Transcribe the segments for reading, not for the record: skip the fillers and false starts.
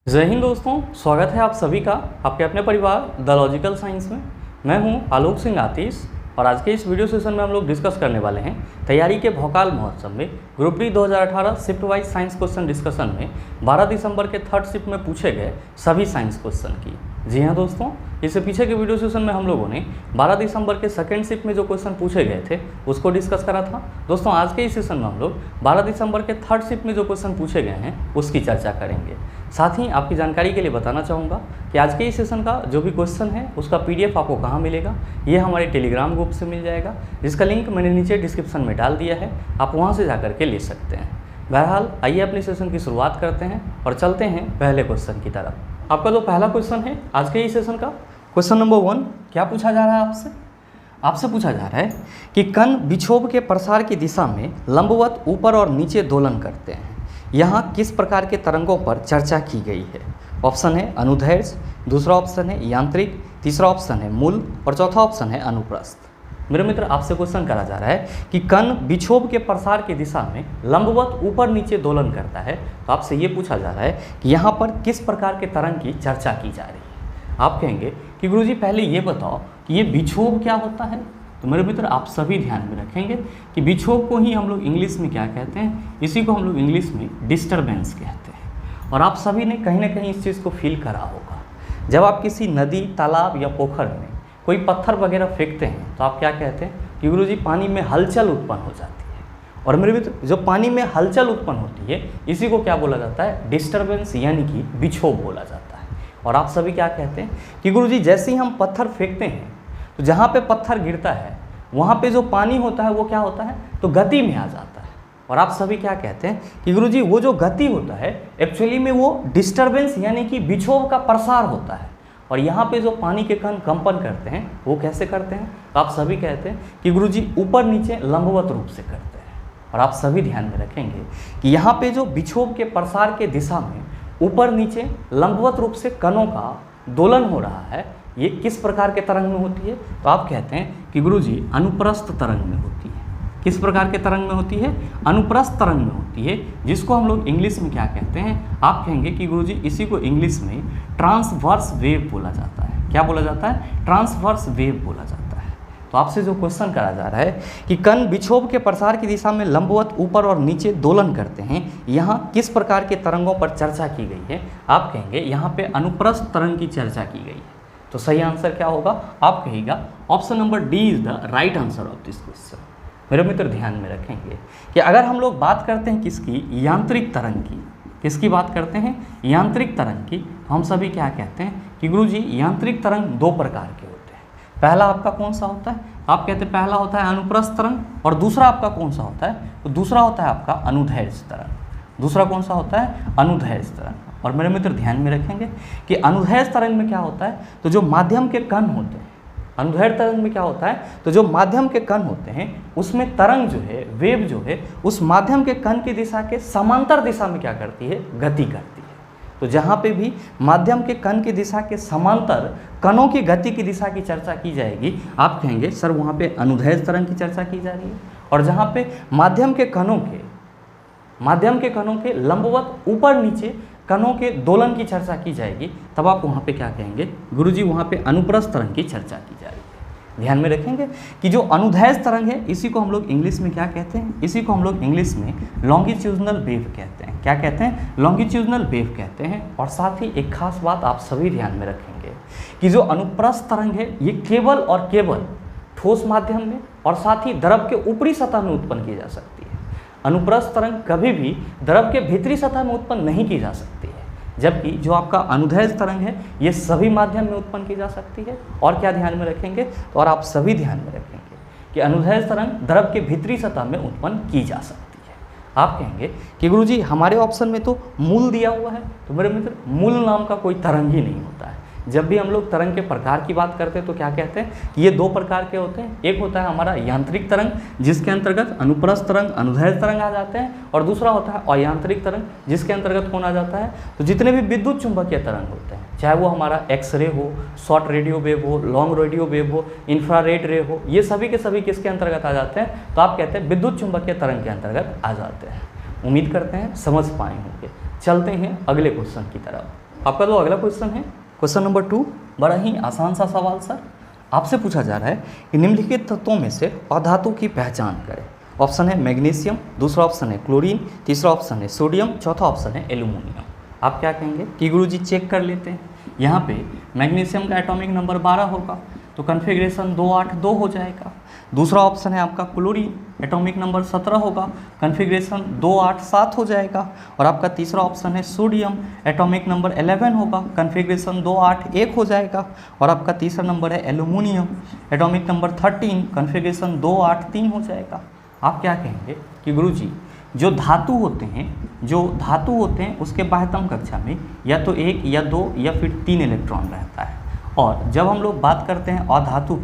जय हिंद दोस्तों, स्वागत है आप सभी का आपके अपने परिवार द लॉजिकल साइंस में। मैं हूं आलोक सिंह आतिश और आज के इस वीडियो सेशन में हम लोग डिस्कस करने वाले हैं तैयारी के भौकाल महोत्सव में group D 2018 shift wise science question discussion में 12 दिसंबर के थर्ड शिफ्ट में पूछे गए सभी साइंस क्वेश्चन की। जी हाँ दोस्तों, इससे पीछे के वीडियो सेशन में हम लोगों ने 12 दिसंबर के सेकंड शिफ्ट में जो क्वेश्चन पूछे गए थे उसको डिस्कस करा था। दोस्तों आज के इस सेशन में हम लोग 12 दिसंबर के थर्ड शिफ्ट में जो क्वेश्चन पूछे गए हैं उसकी चर्चा करेंगे। साथ ही आपकी जानकारी के लिए बताना चाहूँगा कि आज के इस सेशन का जो भी क्वेश्चन है उसका PDF आपको कहाँ मिलेगा, ये हमारे टेलीग्राम ग्रुप से मिल जाएगा, जिसका लिंक मैंने नीचे डिस्क्रिप्शन में डाल दिया है, आप वहाँ से जाकर के ले सकते हैं। बहरहाल आइए अपने सेशन की शुरुआत करते हैं और चलते हैं पहले क्वेश्चन की तरफ। आपका जो पहला क्वेश्चन है आज के इस सेशन का, क्वेश्चन नंबर 1 क्या पूछा जा रहा है आपसे पूछा जा रहा है कि कण विक्षोभ के प्रसार की दिशा में लंबवत ऊपर और नीचे दोलन करते हैं, यहाँ किस प्रकार के तरंगों पर चर्चा की गई है। ऑप्शन है अनुदैर्ध्य, दूसरा ऑप्शन है यांत्रिक, तीसरा ऑप्शन है मूल और चौथा ऑप्शन है अनुप्रस्थ। मेरे मित्र आपसे क्वेश्चन करा जा रहा है कि कण विक्षोभ के प्रसार की दिशा में लंबवत ऊपर नीचे दोलन करता है, तो आपसे ये पूछा जा रहा है कि यहाँ पर किस प्रकार के तरंग की चर्चा की जा रही है। आप कहेंगे कि गुरुजी पहले ये बताओ कि ये विक्षोभ क्या होता है। तो मेरे मित्र आप सभी ध्यान में रखेंगे कि विक्षोभ को ही हम लोग इंग्लिश में क्या कहते हैं, इसी को हम लोग इंग्लिश में डिस्टर्बेंस कहते हैं। और आप सभी ने कहीं ना कहीं इस चीज़ को फील करा होगा, जब आप किसी नदी, तालाब या पोखर में कोई पत्थर वगैरह फेंकते हैं तो आप क्या कहते हैं कि गुरुजी पानी में हलचल उत्पन्न हो जाती है। और मेरे मित्र जो पानी में हलचल उत्पन्न होती है इसी को क्या बोला जाता है, डिस्टर्बेंस यानी कि विक्षोभ बोला जाता है। और आप सभी क्या कहते हैं कि गुरुजी जैसे ही हम पत्थर फेंकते हैं तो जहाँ पे पत्थर गिरता है वहाँ पे जो पानी होता है वो क्या होता है, तो गति में आ जाता है। और आप सभी क्या कहते हैं कि गुरुजी वो जो गति होता है एक्चुअली में वो डिस्टर्बेंस यानी कि विक्षोभ का प्रसार होता है। और यहाँ पे जो पानी के कण कंपन करते हैं वो कैसे करते हैं, तो आप सभी कहते हैं कि गुरुजी ऊपर नीचे लंबवत रूप से करते हैं। और आप सभी ध्यान में रखेंगे कि यहाँ पे जो विक्षोभ के प्रसार के दिशा में ऊपर नीचे लंबवत रूप से कणों का दोलन हो रहा है, ये किस प्रकार के तरंग में होती है, तो आप कहते हैं कि गुरुजी अनुप्रस्थ तरंग में होती है। किस प्रकार के तरंग में होती है, अनुप्रस्थ तरंग में होती है, जिसको हम लोग इंग्लिश में क्या कहते हैं, आप कहेंगे कि गुरुजी इसी को इंग्लिश में ट्रांसवर्स वेव बोला जाता है। क्या बोला जाता है, ट्रांसवर्स वेव बोला जाता है। तो आपसे जो क्वेश्चन करा जा रहा है कि कण विक्षोभ के प्रसार की दिशा में लंबवत ऊपर और नीचे दोलन करते हैं, यहाँ किस प्रकार के तरंगों पर चर्चा की गई है, आप कहेंगे यहाँ पे अनुप्रस्थ तरंग की चर्चा की गई है। तो सही आंसर क्या होगा, आप कहिएगा option number D is the right answer of this question. मेरे मित्र ध्यान में रखेंगे कि अगर हम लोग बात करते हैं किसकी, यांत्रिक तरंग की, किसकी बात करते हैं, यांत्रिक तरंग की, तो हम सभी क्या कहते हैं कि गुरुजी यांत्रिक तरंग दो प्रकार के होते हैं। पहला आपका कौन सा होता है, आप कहते हैं पहला होता है अनुप्रस्थ तरंग और दूसरा आपका कौन सा होता है, तो दूसरा होता है आपका अनुदैर्ध्य तरंग। दूसरा कौन सा होता है, अनुदैर्ध्य तरंग। और मेरे मित्र ध्यान में रखेंगे कि अनुदैर्ध्य तरंग में क्या होता है, तो जो माध्यम के कण होते हैं, अनुदैर्ध्य तरंग में क्या होता है, तो जो माध्यम के कण होते हैं उसमें तरंग जो है, वेव जो है, उस माध्यम के कण की दिशा के समांतर दिशा में क्या करती है, गति करती है। तो जहाँ पे भी माध्यम के कण की दिशा के समांतर कणों की गति की दिशा की चर्चा की जाएगी, आप कहेंगे सर वहाँ पे अनुदैर्ध्य तरंग की चर्चा की जा रही है। और जहाँ पे माध्यम के कणों के लंबवत ऊपर नीचे कणों के दोलन की चर्चा की जाएगी, तब आप वहाँ पे क्या कहेंगे, गुरुजी वहाँ पे अनुप्रस्थ तरंग की चर्चा की जा रही है। ध्यान में रखेंगे कि जो अनुदैर्ध्य तरंग है इसी को हम लोग इंग्लिश में क्या कहते हैं, इसी को हम लोग इंग्लिश में लॉन्गिट्यूडनल वेव कहते हैं। क्या कहते हैं, लॉन्गिट्यूडनल वेव कहते हैं। और साथ ही एक खास बात आप सभी ध्यान में रखेंगे कि जो अनुप्रस्थ तरंग है ये केवल और केवल ठोस माध्यम में और साथ ही द्रव के ऊपरी सतह में उत्पन्न की जा सकती है। अनुप्रस्थ तरंग कभी भी द्रव के भीतरी सतह में उत्पन्न नहीं की जा सकती है, जबकि जो आपका अनुदैर्ध्य तरंग है ये सभी माध्यम में उत्पन्न की जा सकती है। और क्या ध्यान में रखेंगे, तो और आप सभी ध्यान में रखेंगे कि अनुदैर्ध्य तरंग द्रव के भीतरी सतह में उत्पन्न की जा सकती है। आप कहेंगे कि गुरुजी हमारे ऑप्शन में तो मूल दिया हुआ है, तो मेरे मित्र मूल नाम का कोई तरंग ही नहीं होता है। जब भी हम लोग तरंग के प्रकार की बात करते हैं तो क्या कहते हैं, ये दो प्रकार के होते हैं। एक होता है हमारा यांत्रिक तरंग जिसके अंतर्गत अनुप्रस्थ तरंग, अनुदैर्ध्य तरंग आ जाते हैं, और दूसरा होता है अयांत्रिक तरंग जिसके अंतर्गत कौन आ जाता है, तो जितने भी विद्युत चुंबकीय तरंग होते हैं, चाहे वो हमारा एक्सरे हो, शॉर्ट रेडियो वेव हो, लॉन्ग रेडियो वेव हो, इंफ्रारेड रे हो, ये सभी के सभी किसके अंतर्गत आ जाते हैं, तो आप कहते हैं विद्युत चुंबकीय तरंग के अंतर्गत आ जाते हैं। उम्मीद करते हैं समझ पाए होंगे। चलते हैं अगले क्वेश्चन की तरफ। आपका जो अगला क्वेश्चन है क्वेश्चन नंबर 2, बड़ा ही आसान सा सवाल सर। आपसे पूछा जा रहा है कि निम्नलिखित तत्वों में से अधातु की पहचान करें। ऑप्शन है मैग्नीशियम, दूसरा ऑप्शन है क्लोरीन, तीसरा ऑप्शन है सोडियम, चौथा ऑप्शन है एल्यूमिनियम। आप क्या कहेंगे कि गुरुजी चेक कर लेते हैं। यहाँ पे मैग्नीशियम का एटॉमिक नंबर 12 होगा तो कन्फिग्रेशन 282 हो जाएगा। दूसरा ऑप्शन है आपका क्लोरीन, एटॉमिक नंबर 17 होगा, कन्फिग्रेशन 287 हो जाएगा। और आपका तीसरा ऑप्शन है सोडियम, एटॉमिक नंबर 11 होगा, कन्फिग्रेशन 281 हो जाएगा। और आपका तीसरा नंबर है एल्यूमिनियम, एटॉमिक नंबर 13, कन्फिग्रेशन 283 हो जाएगा। आप क्या कहेंगे कि गुरुजी जो धातु होते हैं उसके बाह्यतम कक्षा में या तो 1 या 2 या फिर 3 इलेक्ट्रॉन रहता है। और जब हम लोग बात करते हैं अधातु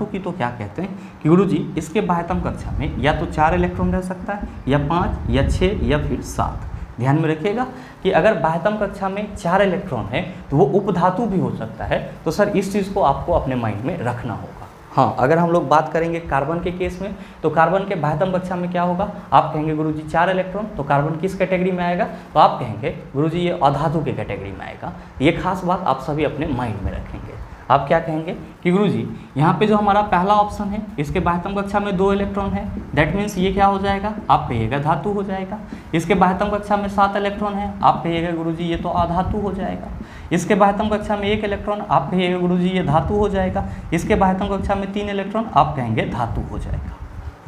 की, तो क्या कहते हैं कि गुरुजी इसके बाह्यतम कक्षा में या तो 4 इलेक्ट्रॉन रह सकता है या 5 या 6 या फिर 7। ध्यान में रखिएगा कि अगर बाह्यतम कक्षा में 4 इलेक्ट्रॉन है तो वो उपधातु भी हो सकता है। तो सर इस चीज़ को आपको अपने माइंड में रखना होगा। हाँ, अगर हम लोग बात करेंगे कार्बन के केस में तो कार्बन के बाह्यतम कक्षा में क्या होगा, आप कहेंगे गुरुजी 4 इलेक्ट्रॉन, तो कार्बन किस कैटेगरी में आएगा, तो आप कहेंगे गुरुजी ये अधातु के कैटेगरी में आएगा। ये खास बात आप सभी अपने माइंड में रखेंगे। आप क्या कहेंगे कि गुरुजी यहाँ पे जो हमारा पहला ऑप्शन है इसके बाह्यतम कक्षा में 2 इलेक्ट्रॉन है, दैट मीन्स ये क्या हो जाएगा, आप कहिएगा धातु हो जाएगा। इसके बाह्यतम कक्षा में 7 इलेक्ट्रॉन है, आप कहिएगा गुरुजी ये तो अधातु हो जाएगा। इसके बाह्यतम कक्षा में 1 इलेक्ट्रॉन, आप कहिएगा गुरुजी ये धातु हो जाएगा। इसके बाह्यतम कक्षा में 3 इलेक्ट्रॉन, आप कहेंगे धातु हो जाएगा।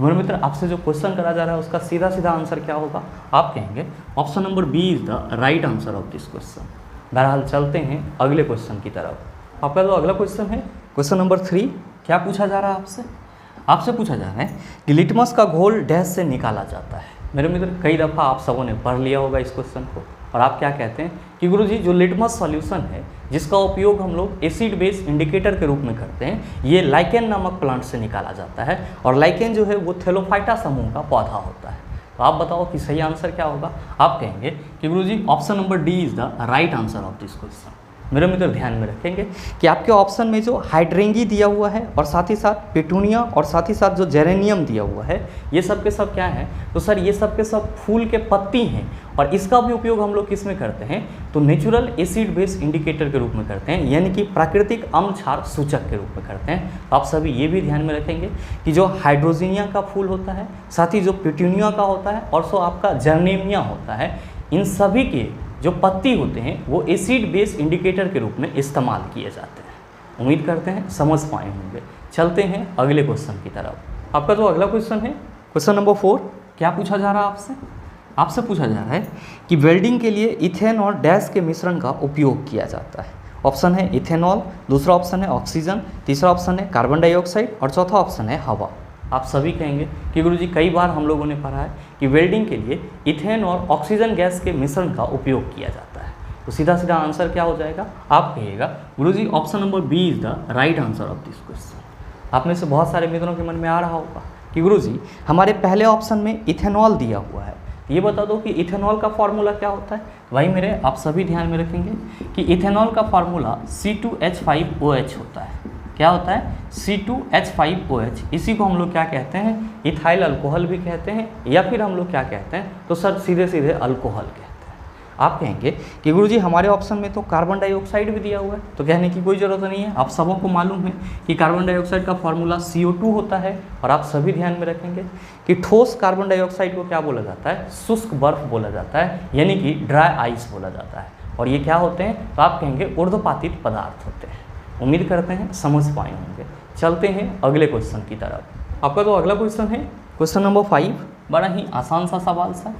मेरे मित्र, आपसे जो क्वेश्चन करा जा रहा है उसका सीधा सीधा आंसर क्या होगा, आप कहेंगे option number B is the right answer of this question. बहरहाल चलते हैं अगले क्वेश्चन की तरफ। आपका जो अगला क्वेश्चन है क्वेश्चन नंबर 3, क्या पूछा जा रहा है आपसे पूछा जा रहा है कि लिटमस का घोल डैश से निकाला जाता है। मेरे मित्र, कई दफ़ा आप सबों ने पढ़ लिया होगा इस क्वेश्चन को। और आप क्या कहते हैं कि गुरुजी जो लिटमस सॉल्यूशन है जिसका उपयोग हम लोग एसिड बेस इंडिकेटर के रूप में करते हैं, ये लाइकेन नामक प्लांट से निकाला जाता है। और लाइकेन जो है वो थेलोफाइटा समूह का पौधा होता है। तो आप बताओ कि सही आंसर क्या होगा। आप कहेंगे कि गुरुजी option number D is the right answer of this question. मेरे मित्र ध्यान में रखेंगे कि आपके ऑप्शन में जो हाइड्रेंगी दिया हुआ है और साथ ही साथ पेटूनिया और साथ ही साथ जो जेरेनियम दिया हुआ है, ये सब के सब क्या है, तो सर ये सब के सब फूल के पत्ती हैं। और इसका भी उपयोग हम लोग किस में करते हैं, तो नेचुरल एसिड बेस इंडिकेटर के रूप में करते हैं, यानी कि प्राकृतिक अम्ल क्षार सूचक के रूप में करते हैं। तो आप सभी ये भी ध्यान में रखेंगे कि जो हाइड्रोजीनिया का फूल होता है, साथ ही जो पेटूनिया का होता है और सो आपका जर्नेमिया होता है, इन सभी के जो पत्ती होते हैं वो एसिड बेस इंडिकेटर के रूप में इस्तेमाल किए जाते हैं। उम्मीद करते हैं समझ पाए होंगे। चलते हैं अगले क्वेश्चन की तरफ। आपका जो अगला क्वेश्चन है क्वेश्चन नंबर 4, क्या पूछा जा रहा है आपसे पूछा जा रहा है कि वेल्डिंग के लिए इथेन और डैश के मिश्रण का उपयोग किया जाता है। ऑप्शन है इथेनॉल, दूसरा ऑप्शन है ऑक्सीजन, तीसरा ऑप्शन है कार्बन डाइऑक्साइड और चौथा ऑप्शन है हवा। आप सभी कहेंगे कि गुरुजी कई बार हम लोगों ने पढ़ा है कि वेल्डिंग के लिए इथेन और ऑक्सीजन गैस के मिश्रण का उपयोग किया जाता है। तो सीधा सीधा आंसर क्या हो जाएगा, आप कहिएगा गुरुजी option number B is the right answer of this question. आप में से बहुत सारे मित्रों के मन में आ रहा होगा कि गुरुजी हमारे पहले ऑप्शन में इथेनॉल दिया हुआ है, ये बता दो कि इथेनॉल का फार्मूला क्या होता है। भाई मेरे, आप सभी ध्यान में रखेंगे कि इथेनॉल का फार्मूला C2H5OH होता है। क्या होता है, C2H5OH। इसी को हम लोग क्या कहते हैं, इथाइल अल्कोहल भी कहते हैं, या फिर हम लोग क्या कहते हैं, तो सर सीधे सीधे अल्कोहल कहते हैं। आप कहेंगे कि गुरुजी हमारे ऑप्शन में तो कार्बन डाइऑक्साइड भी दिया हुआ है, तो कहने की कोई ज़रूरत नहीं है। आप सबों को मालूम है कि कार्बन डाइऑक्साइड का फार्मूला CO2 होता है। और आप सभी ध्यान में रखेंगे कि ठोस कार्बन डाइऑक्साइड को क्या बोला जाता है, शुष्क बर्फ बोला जाता है, यानी कि ड्राई आइस बोला जाता है। और ये क्या होते हैं, तो आप कहेंगे ऊर्ध्वपातित पदार्थ होते हैं। उम्मीद करते हैं समझ पाए होंगे। चलते हैं अगले क्वेश्चन की तरफ। आपका तो अगला क्वेश्चन है क्वेश्चन नंबर 5, बड़ा ही आसान सा सवाल सा।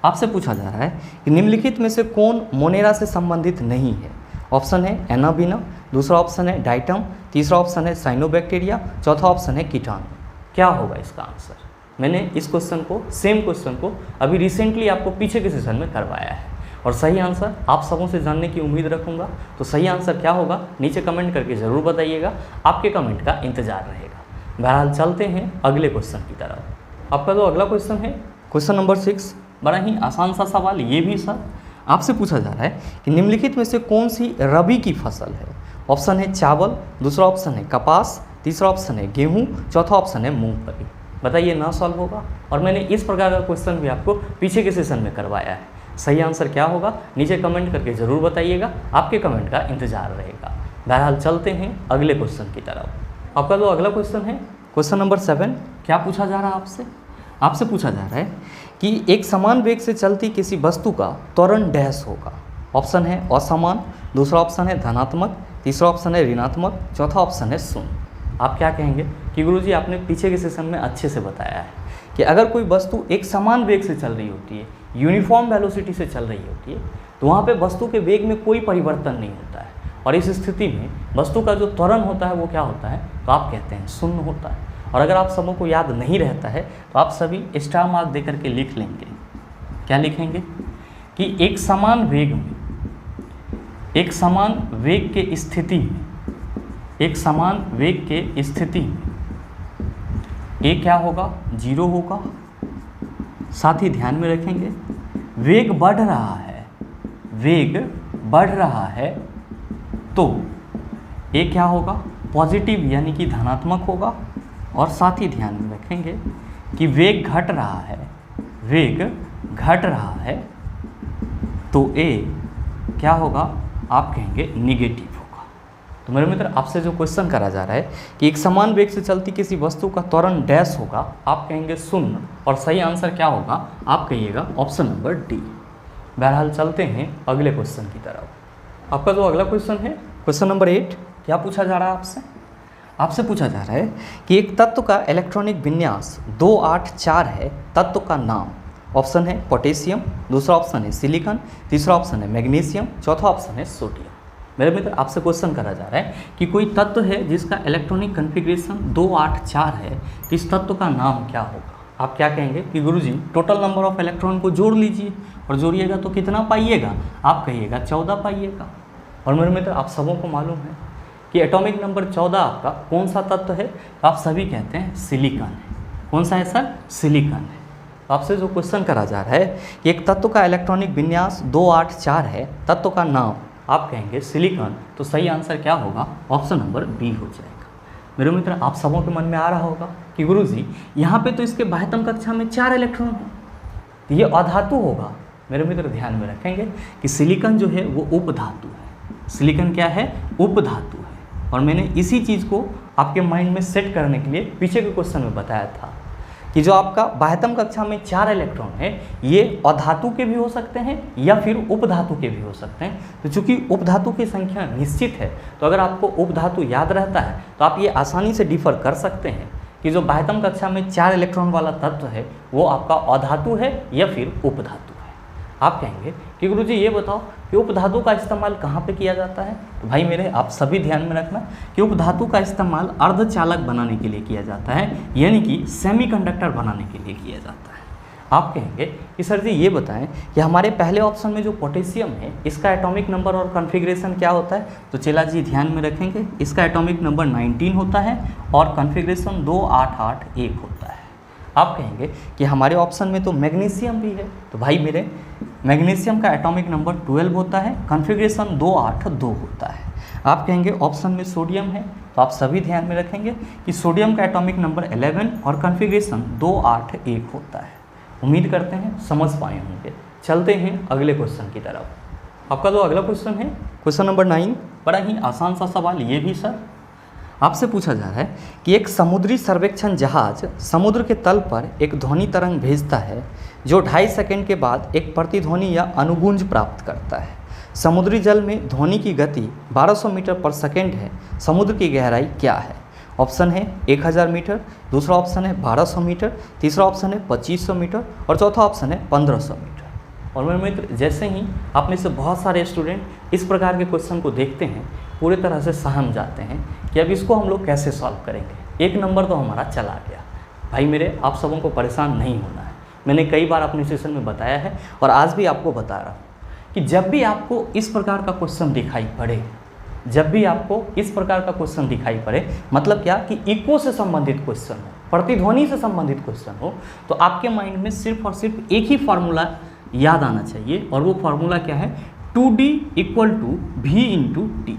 आपसे पूछा जा रहा है कि निम्नलिखित में से कौन मोनेरा से संबंधित नहीं है। ऑप्शन है एनाबिना, दूसरा ऑप्शन है डाइटम, तीसरा ऑप्शन है साइनोबैक्टीरिया, चौथा ऑप्शन है कीटाणु। क्या होगा इसका आंसर। मैंने इस क्वेश्चन को, सेम क्वेश्चन को अभी रिसेंटली आपको पीछे के सेशन में करवाया है और सही आंसर आप सबों से जानने की उम्मीद रखूँगा। तो सही आंसर क्या होगा नीचे कमेंट करके ज़रूर बताइएगा, आपके कमेंट का इंतजार रहेगा। बहरहाल चलते हैं अगले क्वेश्चन की तरफ। आपका जो अगला क्वेश्चन है क्वेश्चन नंबर 6, बड़ा ही आसान सा सवाल ये भी सर। आपसे पूछा जा रहा है कि निम्नलिखित में से कौन सी रबी की फसल है। ऑप्शन है चावल, दूसरा ऑप्शन है कपास, तीसरा ऑप्शन है गेहूँ, चौथा ऑप्शन है मूंगफली। बताइए ना सॉल्व होगा। और मैंने इस प्रकार का क्वेश्चन भी आपको पीछे के सेशन में करवाया है। सही आंसर क्या होगा नीचे कमेंट करके ज़रूर बताइएगा, आपके कमेंट का इंतजार रहेगा। बहरहाल चलते हैं अगले क्वेश्चन की तरफ। आपका जो अगला क्वेश्चन है क्वेश्चन नंबर 7, क्या पूछा जा रहा है आपसे? आपसे पूछा जा रहा है कि एक समान वेग से चलती किसी वस्तु का त्वरण डैश होगा। ऑप्शन है असमान, दूसरा ऑप्शन है धनात्मक, तीसरा ऑप्शन है ऋणात्मक, चौथा ऑप्शन है शून्य। आप क्या कहेंगे कि गुरुजी आपने पीछे के सेशन में अच्छे से बताया है कि अगर कोई वस्तु एक समान वेग से चल रही होती है, यूनिफॉर्म वेलोसिटी से चल रही होती है, तो वहाँ पे वस्तु के वेग में कोई परिवर्तन नहीं होता है, और इस स्थिति में वस्तु का जो त्वरण होता है वो क्या होता है, तो आप कहते हैं शून्य होता है। और अगर आप सबों को याद नहीं रहता है तो आप सभी स्टार मार्क दे करके लिख लेंगे। क्या लिखेंगे कि एक समान वेग में, एक समान वेग के स्थिति में, एक समान वेग के स्थिति में ए क्या होगा, 0 होगा। साथ ही ध्यान में रखेंगे वेग बढ़ रहा है, वेग बढ़ रहा है तो ए क्या होगा, पॉजिटिव यानी कि धनात्मक होगा। और साथ ही ध्यान में रखेंगे कि वेग घट रहा है, वेग घट रहा है तो ए क्या होगा, आप कहेंगे निगेटिव होगा। तो मेरे मित्र आपसे जो क्वेश्चन करा जा रहा है कि एक समान वेग से चलती किसी वस्तु का त्वरण डैश होगा, आप कहेंगे शून्य, और सही आंसर क्या होगा, आप कहिएगा ऑप्शन नंबर डी। बहरहाल चलते हैं अगले क्वेश्चन की तरफ। आपका जो अगला क्वेश्चन है क्वेश्चन नंबर 8, क्या पूछा जा रहा है आपसे? आपसे पूछा जा रहा है कि एक तत्व का इलेक्ट्रॉनिक विन्यास 284 है, तत्व का नाम। ऑप्शन है पोटेशियम, दूसरा ऑप्शन है सिलिकॉन, तीसरा ऑप्शन है मैग्नीशियम, चौथा ऑप्शन है सोडियम। मेरे मित्र आपसे क्वेश्चन करा जा रहा है कि कोई तत्व है जिसका इलेक्ट्रॉनिक कन्फिग्रेशन 284 है, तो इस तत्व का नाम क्या होगा? आप क्या कहेंगे कि गुरुजी टोटल नंबर ऑफ इलेक्ट्रॉन को जोड़ लीजिए, और जोड़िएगा तो कितना पाइएगा, आप कहिएगा 14 पाइएगा। और मेरे मित्र आप सबों को मालूम है कि एटॉमिक नंबर 14 आपका कौन सा तत्व है, तो आप सभी कहते हैं सिलिकॉन है। कौन सा है सर? सिलिकॉन है। तो आपसे जो क्वेश्चन करा जा रहा है कि एक तत्व का इलेक्ट्रॉनिक विन्यास 284 है, तत्व का नाम, आप कहेंगे सिलिकॉन, तो सही आंसर क्या होगा, ऑप्शन नंबर बी हो जाएगा। मेरे मित्र आप सबों के मन में आ रहा होगा कि गुरुजी यहाँ पे तो इसके बाह्यतम कक्षा में 4 इलेक्ट्रॉन हैं, तो ये अधातु होगा। मेरे मित्र ध्यान में रखेंगे कि सिलिकॉन जो है वो उपधातु है। सिलिकॉन क्या है? उपधातु है। और मैंने इसी चीज़ को आपके माइंड में सेट करने के लिए पीछे के क्वेश्चन में बताया था कि जो आपका बाह्यतम कक्षा में 4 इलेक्ट्रॉन है, ये अधातु के भी हो सकते हैं या फिर उपधातु के भी हो सकते हैं। तो चूंकि उपधातु की संख्या निश्चित है, तो अगर आपको उपधातु याद रहता है तो आप ये आसानी से डिफर कर सकते हैं कि जो बाह्यतम कक्षा में 4 इलेक्ट्रॉन वाला तत्व है वो आपका अधातु है या फिर उपधातु है। आप कहेंगे कि गुरुजी ये बताओ कि उपधातु का इस्तेमाल कहाँ पे किया जाता है? तो भाई मेरे आप सभी ध्यान में रखना कि उपधातु का इस्तेमाल अर्धचालक बनाने के लिए किया जाता है, यानी कि सेमीकंडक्टर बनाने के लिए किया जाता है। आप कहेंगे कि सर जी ये बताएं कि हमारे पहले ऑप्शन में जो पोटेशियम है इसका एटॉमिक नंबर और कॉन्फ़िगरेशन क्या होता है? तो चला जी ध्यान में रखेंगे, इसका एटॉमिक नंबर 19 होता है और कॉन्फ़िगरेशन 2881 होता है। आप कहेंगे कि हमारे ऑप्शन में तो मैग्नीशियम भी है, तो भाई मेरे मैग्नीशियम का एटॉमिक नंबर 12 होता है, कॉन्फ़िगरेशन 282 होता है। आप कहेंगे ऑप्शन में सोडियम है, तो आप सभी ध्यान में रखेंगे कि सोडियम का एटॉमिक नंबर 11 और कॉन्फ़िगरेशन 281 होता है। उम्मीद करते हैं समझ पाए होंगे। चलते हैं अगले क्वेश्चन की तरफ। आपका जो अगला क्वेश्चन है क्वेश्चन नंबर 9, बड़ा ही आसान सा सवाल ये भी सर। आपसे पूछा जा रहा है कि एक समुद्री सर्वेक्षण जहाज समुद्र के तल पर एक ध्वनि तरंग भेजता है जो 2.5 सेकंड के बाद एक प्रतिध्वनि या अनुगूंज प्राप्त करता है। समुद्री जल में ध्वनि की गति 1200 मीटर पर सेकंड है। समुद्र की गहराई क्या है? ऑप्शन है 1000 मीटर, दूसरा ऑप्शन है 1200 मीटर, तीसरा ऑप्शन है 2500 मीटर और चौथा ऑप्शन है 1500 मीटर। और मेरे मित्र जैसे ही आप में से बहुत सारे स्टूडेंट इस प्रकार के क्वेश्चन को देखते हैं, पूरी तरह से सहम जाते हैं कि अब इसको हम लोग कैसे सॉल्व करेंगे। 1 नंबर तो हमारा चला गया। भाई मेरे आप सबों को परेशान नहीं होना है। मैंने कई बार अपने सेशन में बताया है और आज भी आपको बता रहा हूँ कि जब भी आपको इस प्रकार का क्वेश्चन दिखाई पड़े, जब भी आपको इस प्रकार का क्वेश्चन दिखाई पड़े, मतलब क्या कि इको से संबंधित क्वेश्चन हो, प्रतिध्वनि से संबंधित क्वेश्चन हो, तो आपके माइंड में सिर्फ और सिर्फ एक ही फार्मूला याद आना चाहिए। और वो फार्मूला क्या है? 2D = V × T।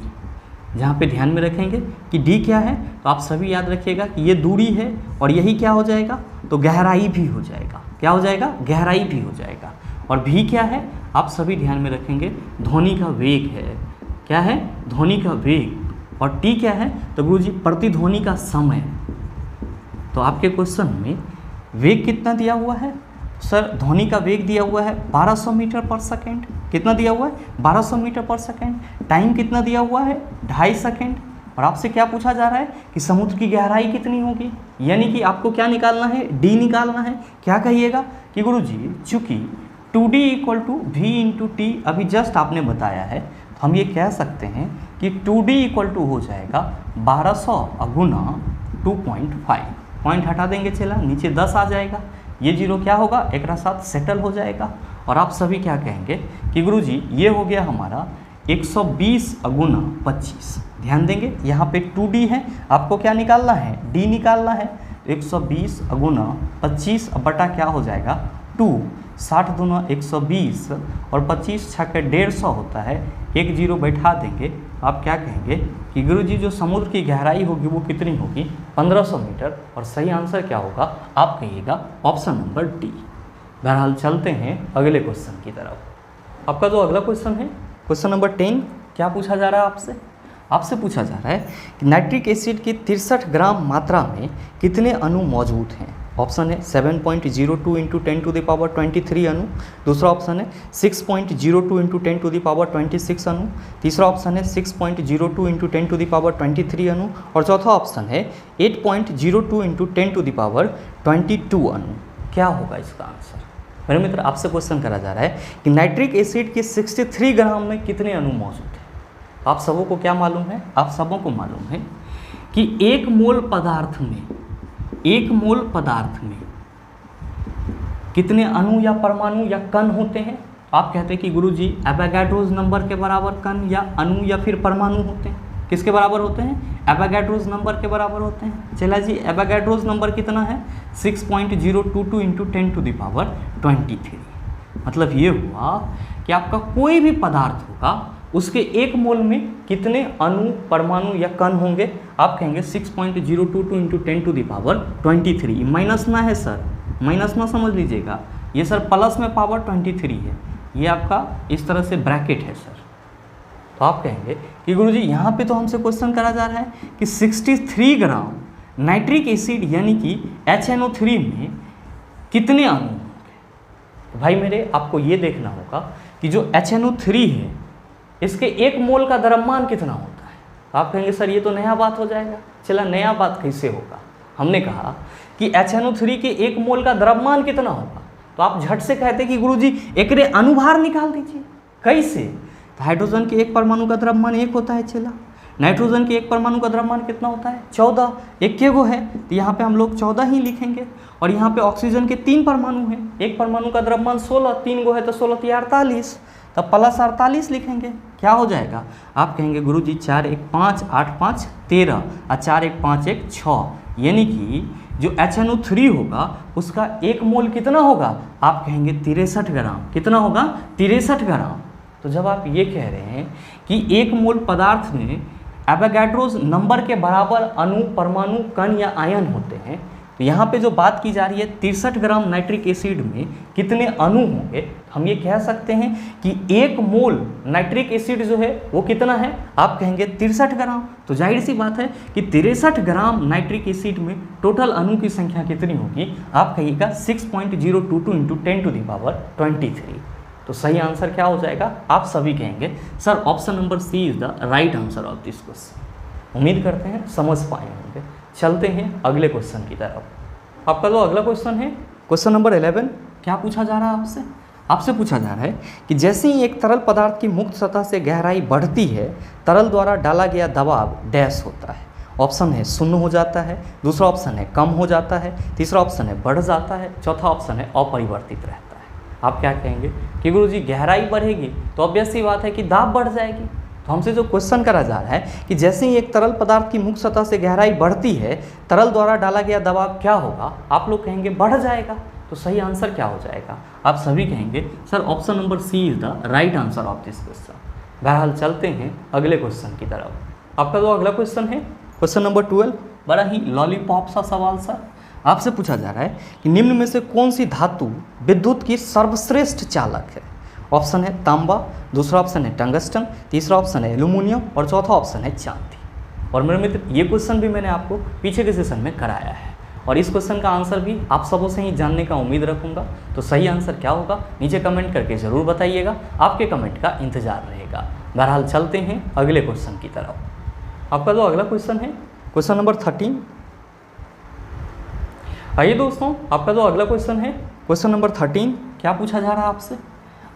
जहाँ पे ध्यान में रखेंगे कि D क्या है, तो आप सभी याद रखिएगा कि ये दूरी है और यही क्या हो जाएगा, तो गहराई भी हो जाएगा। क्या हो जाएगा? गहराई भी हो जाएगा। और V क्या है? आप सभी ध्यान में रखेंगे ध्वनि का वेग है। क्या है? ध्वनि का वेग। और टी क्या है? तो गुरुजी प्रतिध्वनि का समय। तो आपके क्वेश्चन में वेग कितना दिया हुआ है? सर ध्वनि का वेग दिया हुआ है 1200 मीटर पर सेकेंड। कितना दिया हुआ है? 1200 मीटर पर सेकेंड। टाइम कितना दिया हुआ है? 2.5 सेकेंड। और आपसे क्या पूछा जा रहा है कि समुद्र की गहराई कितनी होगी, यानी कि आपको क्या निकालना है? डी निकालना है। क्या कहिएगा कि गुरुजी चूंकि 2D = V × T अभी जस्ट आपने बताया है, तो हम ये कह सकते हैं कि 2D = हो जाएगा 1200 गुना 2.5। पॉइंट हटा देंगे, चला नीचे 10 आ जाएगा। ये जीरो क्या होगा? एक साथ सेटल हो जाएगा। और आप सभी क्या कहेंगे कि गुरुजी ये हो गया हमारा 120 गुना 25। ध्यान देंगे यहाँ पे 2D है, आपको क्या निकालना है? D निकालना है। 120 गुना 25 बटा क्या हो जाएगा? 2। 60 दूना 120 और 25 छक्के 150 होता है। एक जीरो बैठा देंगे। आप क्या कहेंगे कि गुरुजी जो समुद्र की गहराई होगी वो कितनी होगी? 1500 मीटर। और सही आंसर क्या होगा? आप कहिएगा ऑप्शन नंबर डी। बहरहाल चलते हैं अगले क्वेश्चन की तरफ। आपका जो अगला क्वेश्चन है क्वेश्चन नंबर 10, क्या पूछा जा रहा है आपसे? आपसे पूछा जा रहा है कि नाइट्रिक एसिड की 63 ग्राम मात्रा में कितने अणु मौजूद हैं? ऑप्शन है 7.02 × 10⁻23 अणु। दूसरा ऑप्शन है 6.02 × 10⁻26 अणु। तीसरा ऑप्शन है 6.02 × 10⁻23 अणु। और चौथा ऑप्शन है 8.02 × 10⁻22 अणु। क्या होगा इसका आंसर? मेरे मित्र आपसे क्वेश्चन करा जा रहा है कि नाइट्रिक एसिड के 63 ग्राम में कितने अणु मौजूद हैं? आप सबों को क्या मालूम है? आप सबों को मालूम है कि एक मोल पदार्थ में कितने अणु या परमाणु या कण होते हैं? आप कहते हैं कि गुरुजी एवोगाड्रोस नंबर के बराबर कण या अणु या फिर परमाणु होते हैं। किसके बराबर होते हैं? एवोगाड्रोस नंबर के बराबर होते हैं। चला जी, एवोगाड्रोस नंबर कितना है? 6.022 × 10⁻23। मतलब ये हुआ कि आपका कोई भी पदार्थ होगा उसके एक मोल में कितने अणु, परमाणु या कण होंगे? आप कहेंगे 6.022 × 10⁻23। माइनस ना है सर, माइनस ना समझ लीजिएगा, ये सर प्लस में पावर 23 है। ये आपका इस तरह से ब्रैकेट है सर। तो आप कहेंगे कि गुरुजी यहाँ पे तो हमसे क्वेश्चन करा जा रहा है कि 63 ग्राम नाइट्रिक एसिड यानी कि HNO3 में कितने अणु होंगे? तो भाई मेरे आपको ये देखना होगा कि जो HNO3 है इसके एक मोल का द्रव्यमान कितना होता है। आप कहेंगे सर ये तो नया बात हो जाएगा। चला नया बात कैसे होगा? हमने कहा कि HNO3 के एक मोल का द्रव्यमान कितना होगा, तो आप झट से कहते कि गुरुजी एक रे अनुभार निकाल दीजिए। कैसे? तो हाइड्रोजन के एक परमाणु का द्रव्यमान 1 होता है। चला नाइट्रोजन के एक परमाणु का द्रव्यमान कितना होता है? 14। एक के गो है तो यहाँ पे हम लोग 14 ही लिखेंगे। और यहाँ पे ऑक्सीजन के 3 परमाणु हैं, एक परमाणु का द्रव्यमान 16, 3 गो है तो 16 × 48, तब प्लस 48 लिखेंगे। क्या हो जाएगा? आप कहेंगे गुरुजी 4 × 1 = 5, 8 × 5 = 13 और 4 × 1 = 5 = 6, यानी कि जो HNO3 होगा उसका एक मोल कितना होगा? आप कहेंगे 63 ग्राम। कितना होगा? 63 ग्राम। तो जब आप ये कह रहे हैं कि एक मोल पदार्थ में एवोगाड्रोस नंबर के बराबर अणु, परमाणु, कण या आयन होते हैं, तो यहाँ पे जो बात की जा रही है 63 ग्राम नाइट्रिक एसिड में कितने अणु होंगे, हम ये कह सकते हैं कि एक मोल नाइट्रिक एसिड जो है वो कितना है? आप कहेंगे 63 ग्राम। तो जाहिर सी बात है कि 63 ग्राम नाइट्रिक एसिड में टोटल अणु की संख्या कितनी होगी? आप कहिएगा 6.022 × 10⁻23। तो सही आंसर क्या हो जाएगा? आप सभी कहेंगे sir option number C is the right answer of this question. उम्मीद करते हैं समझ पाए होंगे। चलते हैं अगले क्वेश्चन की तरफ। आपका जो अगला क्वेश्चन है क्वेश्चन नंबर 11, क्या पूछा जा रहा है आपसे? आपसे पूछा जा रहा है कि जैसे ही एक तरल पदार्थ की मुक्त सतह से गहराई बढ़ती है, तरल द्वारा डाला गया दबाव डैश होता है। ऑप्शन है 0 हो जाता है, दूसरा ऑप्शन है कम हो जाता है, तीसरा ऑप्शन है बढ़ जाता है, चौथा ऑप्शन है अपरिवर्तित रहता है। आप क्या कहेंगे कि गुरुजी गहराई बढ़ेगी तो ऑब्वियस सी बात है कि दाब बढ़ जाएगी। तो हमसे जो क्वेश्चन करा जा रहा है कि जैसे ही एक तरल पदार्थ की मुक्त सतह से गहराई बढ़ती है, तरल द्वारा डाला गया दबाव क्या होगा? आप लोग कहेंगे बढ़ जाएगा। तो सही आंसर क्या हो जाएगा? आप सभी कहेंगे sir option number C is the right answer of this question. बहरहाल चलते हैं अगले क्वेश्चन की तरफ। आपका जो अगला क्वेश्चन है क्वेश्चन नंबर 12, बड़ा ही लॉलीपॉप सा सवाल सर। आपसे पूछा जा रहा है कि निम्न में से कौन सी धातु विद्युत की सर्वश्रेष्ठ चालक है? ऑप्शन है तांबा, दूसरा ऑप्शन है टंगस्टन, तीसरा ऑप्शन है एल्यूमिनियम और चौथा ऑप्शन है चांदी। और मेरे मित्र ये क्वेश्चन भी मैंने आपको पीछे के सेशन में कराया है और इस क्वेश्चन का आंसर भी आप सबों से ही जानने का उम्मीद रखूंगा। तो सही आंसर क्या होगा नीचे कमेंट करके ज़रूर बताइएगा, आपके कमेंट का इंतजार रहेगा। बहरहाल चलते हैं अगले क्वेश्चन की तरफ। आपका जो अगला क्वेश्चन है क्वेश्चन नंबर 13। आइए दोस्तों, आपका जो अगला क्वेश्चन है क्वेश्चन नंबर 13 क्या पूछा जा रहा है आपसे?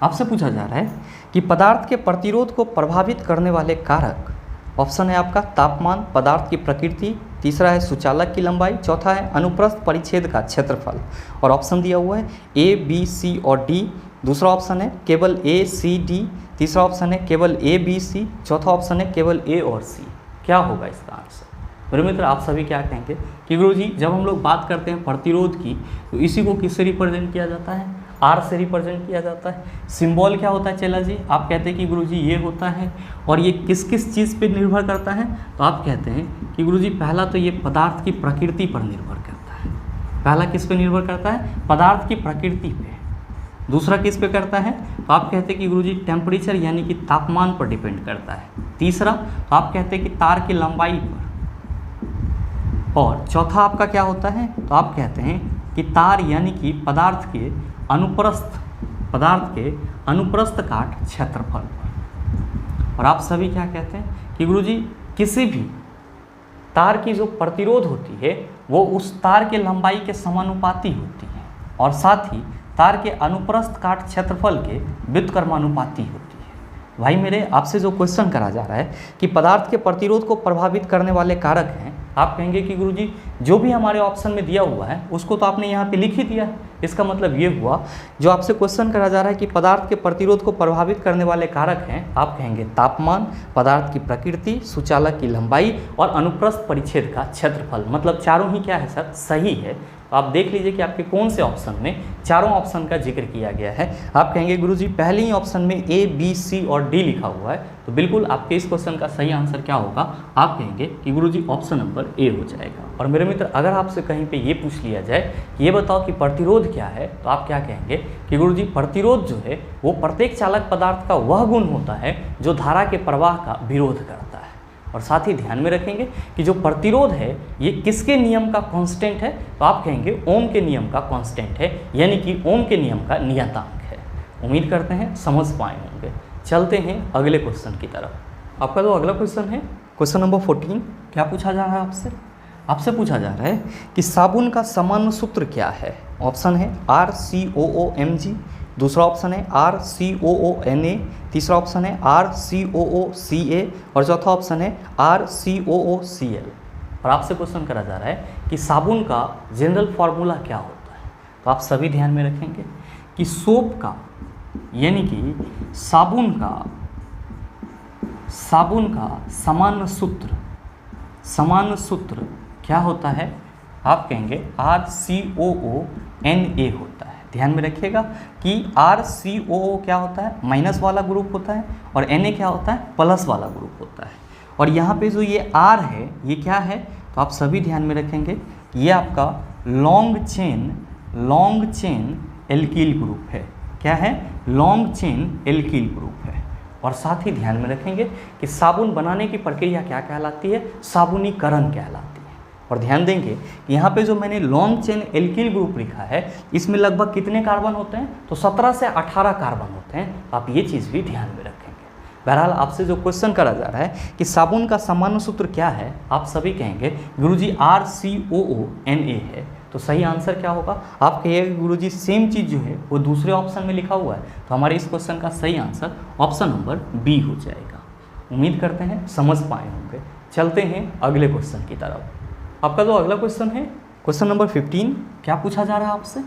आपसे पूछा जा रहा है कि पदार्थ के प्रतिरोध को प्रभावित करने वाले कारक। ऑप्शन है आपका तापमान, पदार्थ की प्रकृति, तीसरा है सुचालक की लंबाई, चौथा है अनुप्रस्थ परिच्छेद का क्षेत्रफल और ऑप्शन दिया हुआ है ए, बी, सी और डी। दूसरा ऑप्शन है केवल ए, सी, डी, तीसरा ऑप्शन है केवल ए, बी, सी, चौथा ऑप्शन है केवल ए और सी। क्या होगा इसका आंसर? मेरे मित्र आप सभी क्या कहेंगे कि गुरुजी जब हम लोग बात करते हैं प्रतिरोध की तो इसी को किससे रिप्रेजेंट किया जाता है? आर से रिप्रेजेंट किया जाता है। सिंबल क्या होता है चेला जी? आप कहते हैं कि गुरुजी ये होता है और ये किस किस चीज़ पे निर्भर करता है? तो आप कहते हैं कि गुरुजी पहला तो ये पदार्थ की प्रकृति पर निर्भर करता है। पहला किस पे निर्भर करता है? पदार्थ की प्रकृति पे। दूसरा किस पे करता है? तो आप कहते हैं कि गुरुजी टेम्परेचर यानी कि तापमान पर डिपेंड करता है। तीसरा तो आप कहते हैं कि तार की लंबाई पर। और चौथा आपका क्या होता है? तो आप कहते हैं कि तार यानी कि पदार्थ के अनुप्रस्थ काट क्षेत्रफल पर। और आप सभी क्या कहते हैं कि गुरुजी किसी भी तार की जो प्रतिरोध होती है वो उस तार के लंबाई के समानुपाती होती है और साथ ही तार के अनुप्रस्थ काट क्षेत्रफल के व्युत्क्रमानुपाती होती है। भाई मेरे आपसे जो क्वेश्चन करा जा रहा है कि पदार्थ के प्रतिरोध को प्रभावित करने वाले कारक हैं, आप कहेंगे कि गुरुजी जो भी हमारे ऑप्शन में दिया हुआ है उसको तो आपने यहाँ पे लिख ही दिया है। इसका मतलब ये हुआ जो आपसे क्वेश्चन करा जा रहा है कि पदार्थ के प्रतिरोध को प्रभावित करने वाले कारक हैं, आप कहेंगे तापमान, पदार्थ की प्रकृति, सुचालक की लंबाई और अनुप्रस्थ परिच्छेद का क्षेत्रफल। मतलब चारों ही क्या है सर? सही है। तो आप देख लीजिए कि आपके कौन से ऑप्शन में चारों ऑप्शन का जिक्र किया गया है। आप कहेंगे गुरुजी पहले ही ऑप्शन में ए, बी, सी और डी लिखा हुआ है, तो बिल्कुल आपके इस क्वेश्चन का सही आंसर क्या होगा? आप कहेंगे कि गुरुजी ऑप्शन नंबर ए हो जाएगा। और मेरे मित्र अगर आपसे कहीं पे ये पूछ लिया जाए ये बताओ कि प्रतिरोध क्या है, तो आप क्या कहेंगे कि गुरुजी प्रतिरोध जो है वो प्रत्येक चालक पदार्थ का वह गुण होता है जो धारा के प्रवाह का विरोध करता है। और साथ ही ध्यान में रखेंगे कि जो प्रतिरोध है ये किसके नियम का कांस्टेंट है? तो आप कहेंगे ओम के नियम का कांस्टेंट है, यानी कि ओम के नियम का नियतांक है। उम्मीद करते हैं समझ पाए होंगे। चलते हैं अगले क्वेश्चन की तरफ। आपका जो अगला क्वेश्चन है क्वेश्चन नंबर 14 क्या पूछा जा रहा है आपसे? आपसे पूछा जा रहा है कि साबुन का सामान्य सूत्र क्या है? ऑप्शन है RCOOMg, दूसरा ऑप्शन है RCOONa, तीसरा ऑप्शन है RCOOCa और चौथा ऑप्शन है RCOOCl। और आपसे क्वेश्चन करा जा रहा है कि साबुन का जनरल फार्मूला क्या होता है? तो आप सभी ध्यान में रखेंगे कि सोप का यानी कि साबुन का सामान्य सूत्र क्या होता है? आप कहेंगे RCOONa होता है। ध्यान में रखिएगा कि RCOO क्या होता है? माइनस वाला ग्रुप होता है और Na क्या होता है? प्लस वाला ग्रुप होता है। और यहाँ पे जो ये R है ये क्या है? तो आप सभी ध्यान में रखेंगे ये आपका लॉन्ग चेन एल्कील ग्रुप है। क्या है? लॉन्ग चेन एल्कील ग्रुप है। और साथ ही ध्यान में रखेंगे कि साबुन बनाने की प्रक्रिया क्या कहलाती है? साबुनीकरण कहलाती है। और ध्यान देंगे कि यहाँ पे जो मैंने लॉन्ग चेन एल्कील ग्रुप लिखा है इसमें लगभग कितने कार्बन होते हैं? तो 17 से 18 कार्बन होते हैं। आप ये चीज़ भी ध्यान में रखेंगे। बहरहाल आपसे जो क्वेश्चन करा जा रहा है कि साबुन का सामान्य सूत्र क्या है, आप सभी कहेंगे गुरुजी RCOONa है। तो सही आंसर क्या होगा? आप कहिएगा गुरुजी सेम चीज़ जो है वो दूसरे ऑप्शन में लिखा हुआ है, तो हमारे इस क्वेश्चन का सही आंसर ऑप्शन नंबर बी हो जाएगा। उम्मीद करते हैं समझ पाए होंगे। चलते हैं अगले क्वेश्चन की तरफ। आपका जो अगला क्वेश्चन है क्वेश्चन नंबर 15 क्या पूछा जा रहा है आपसे?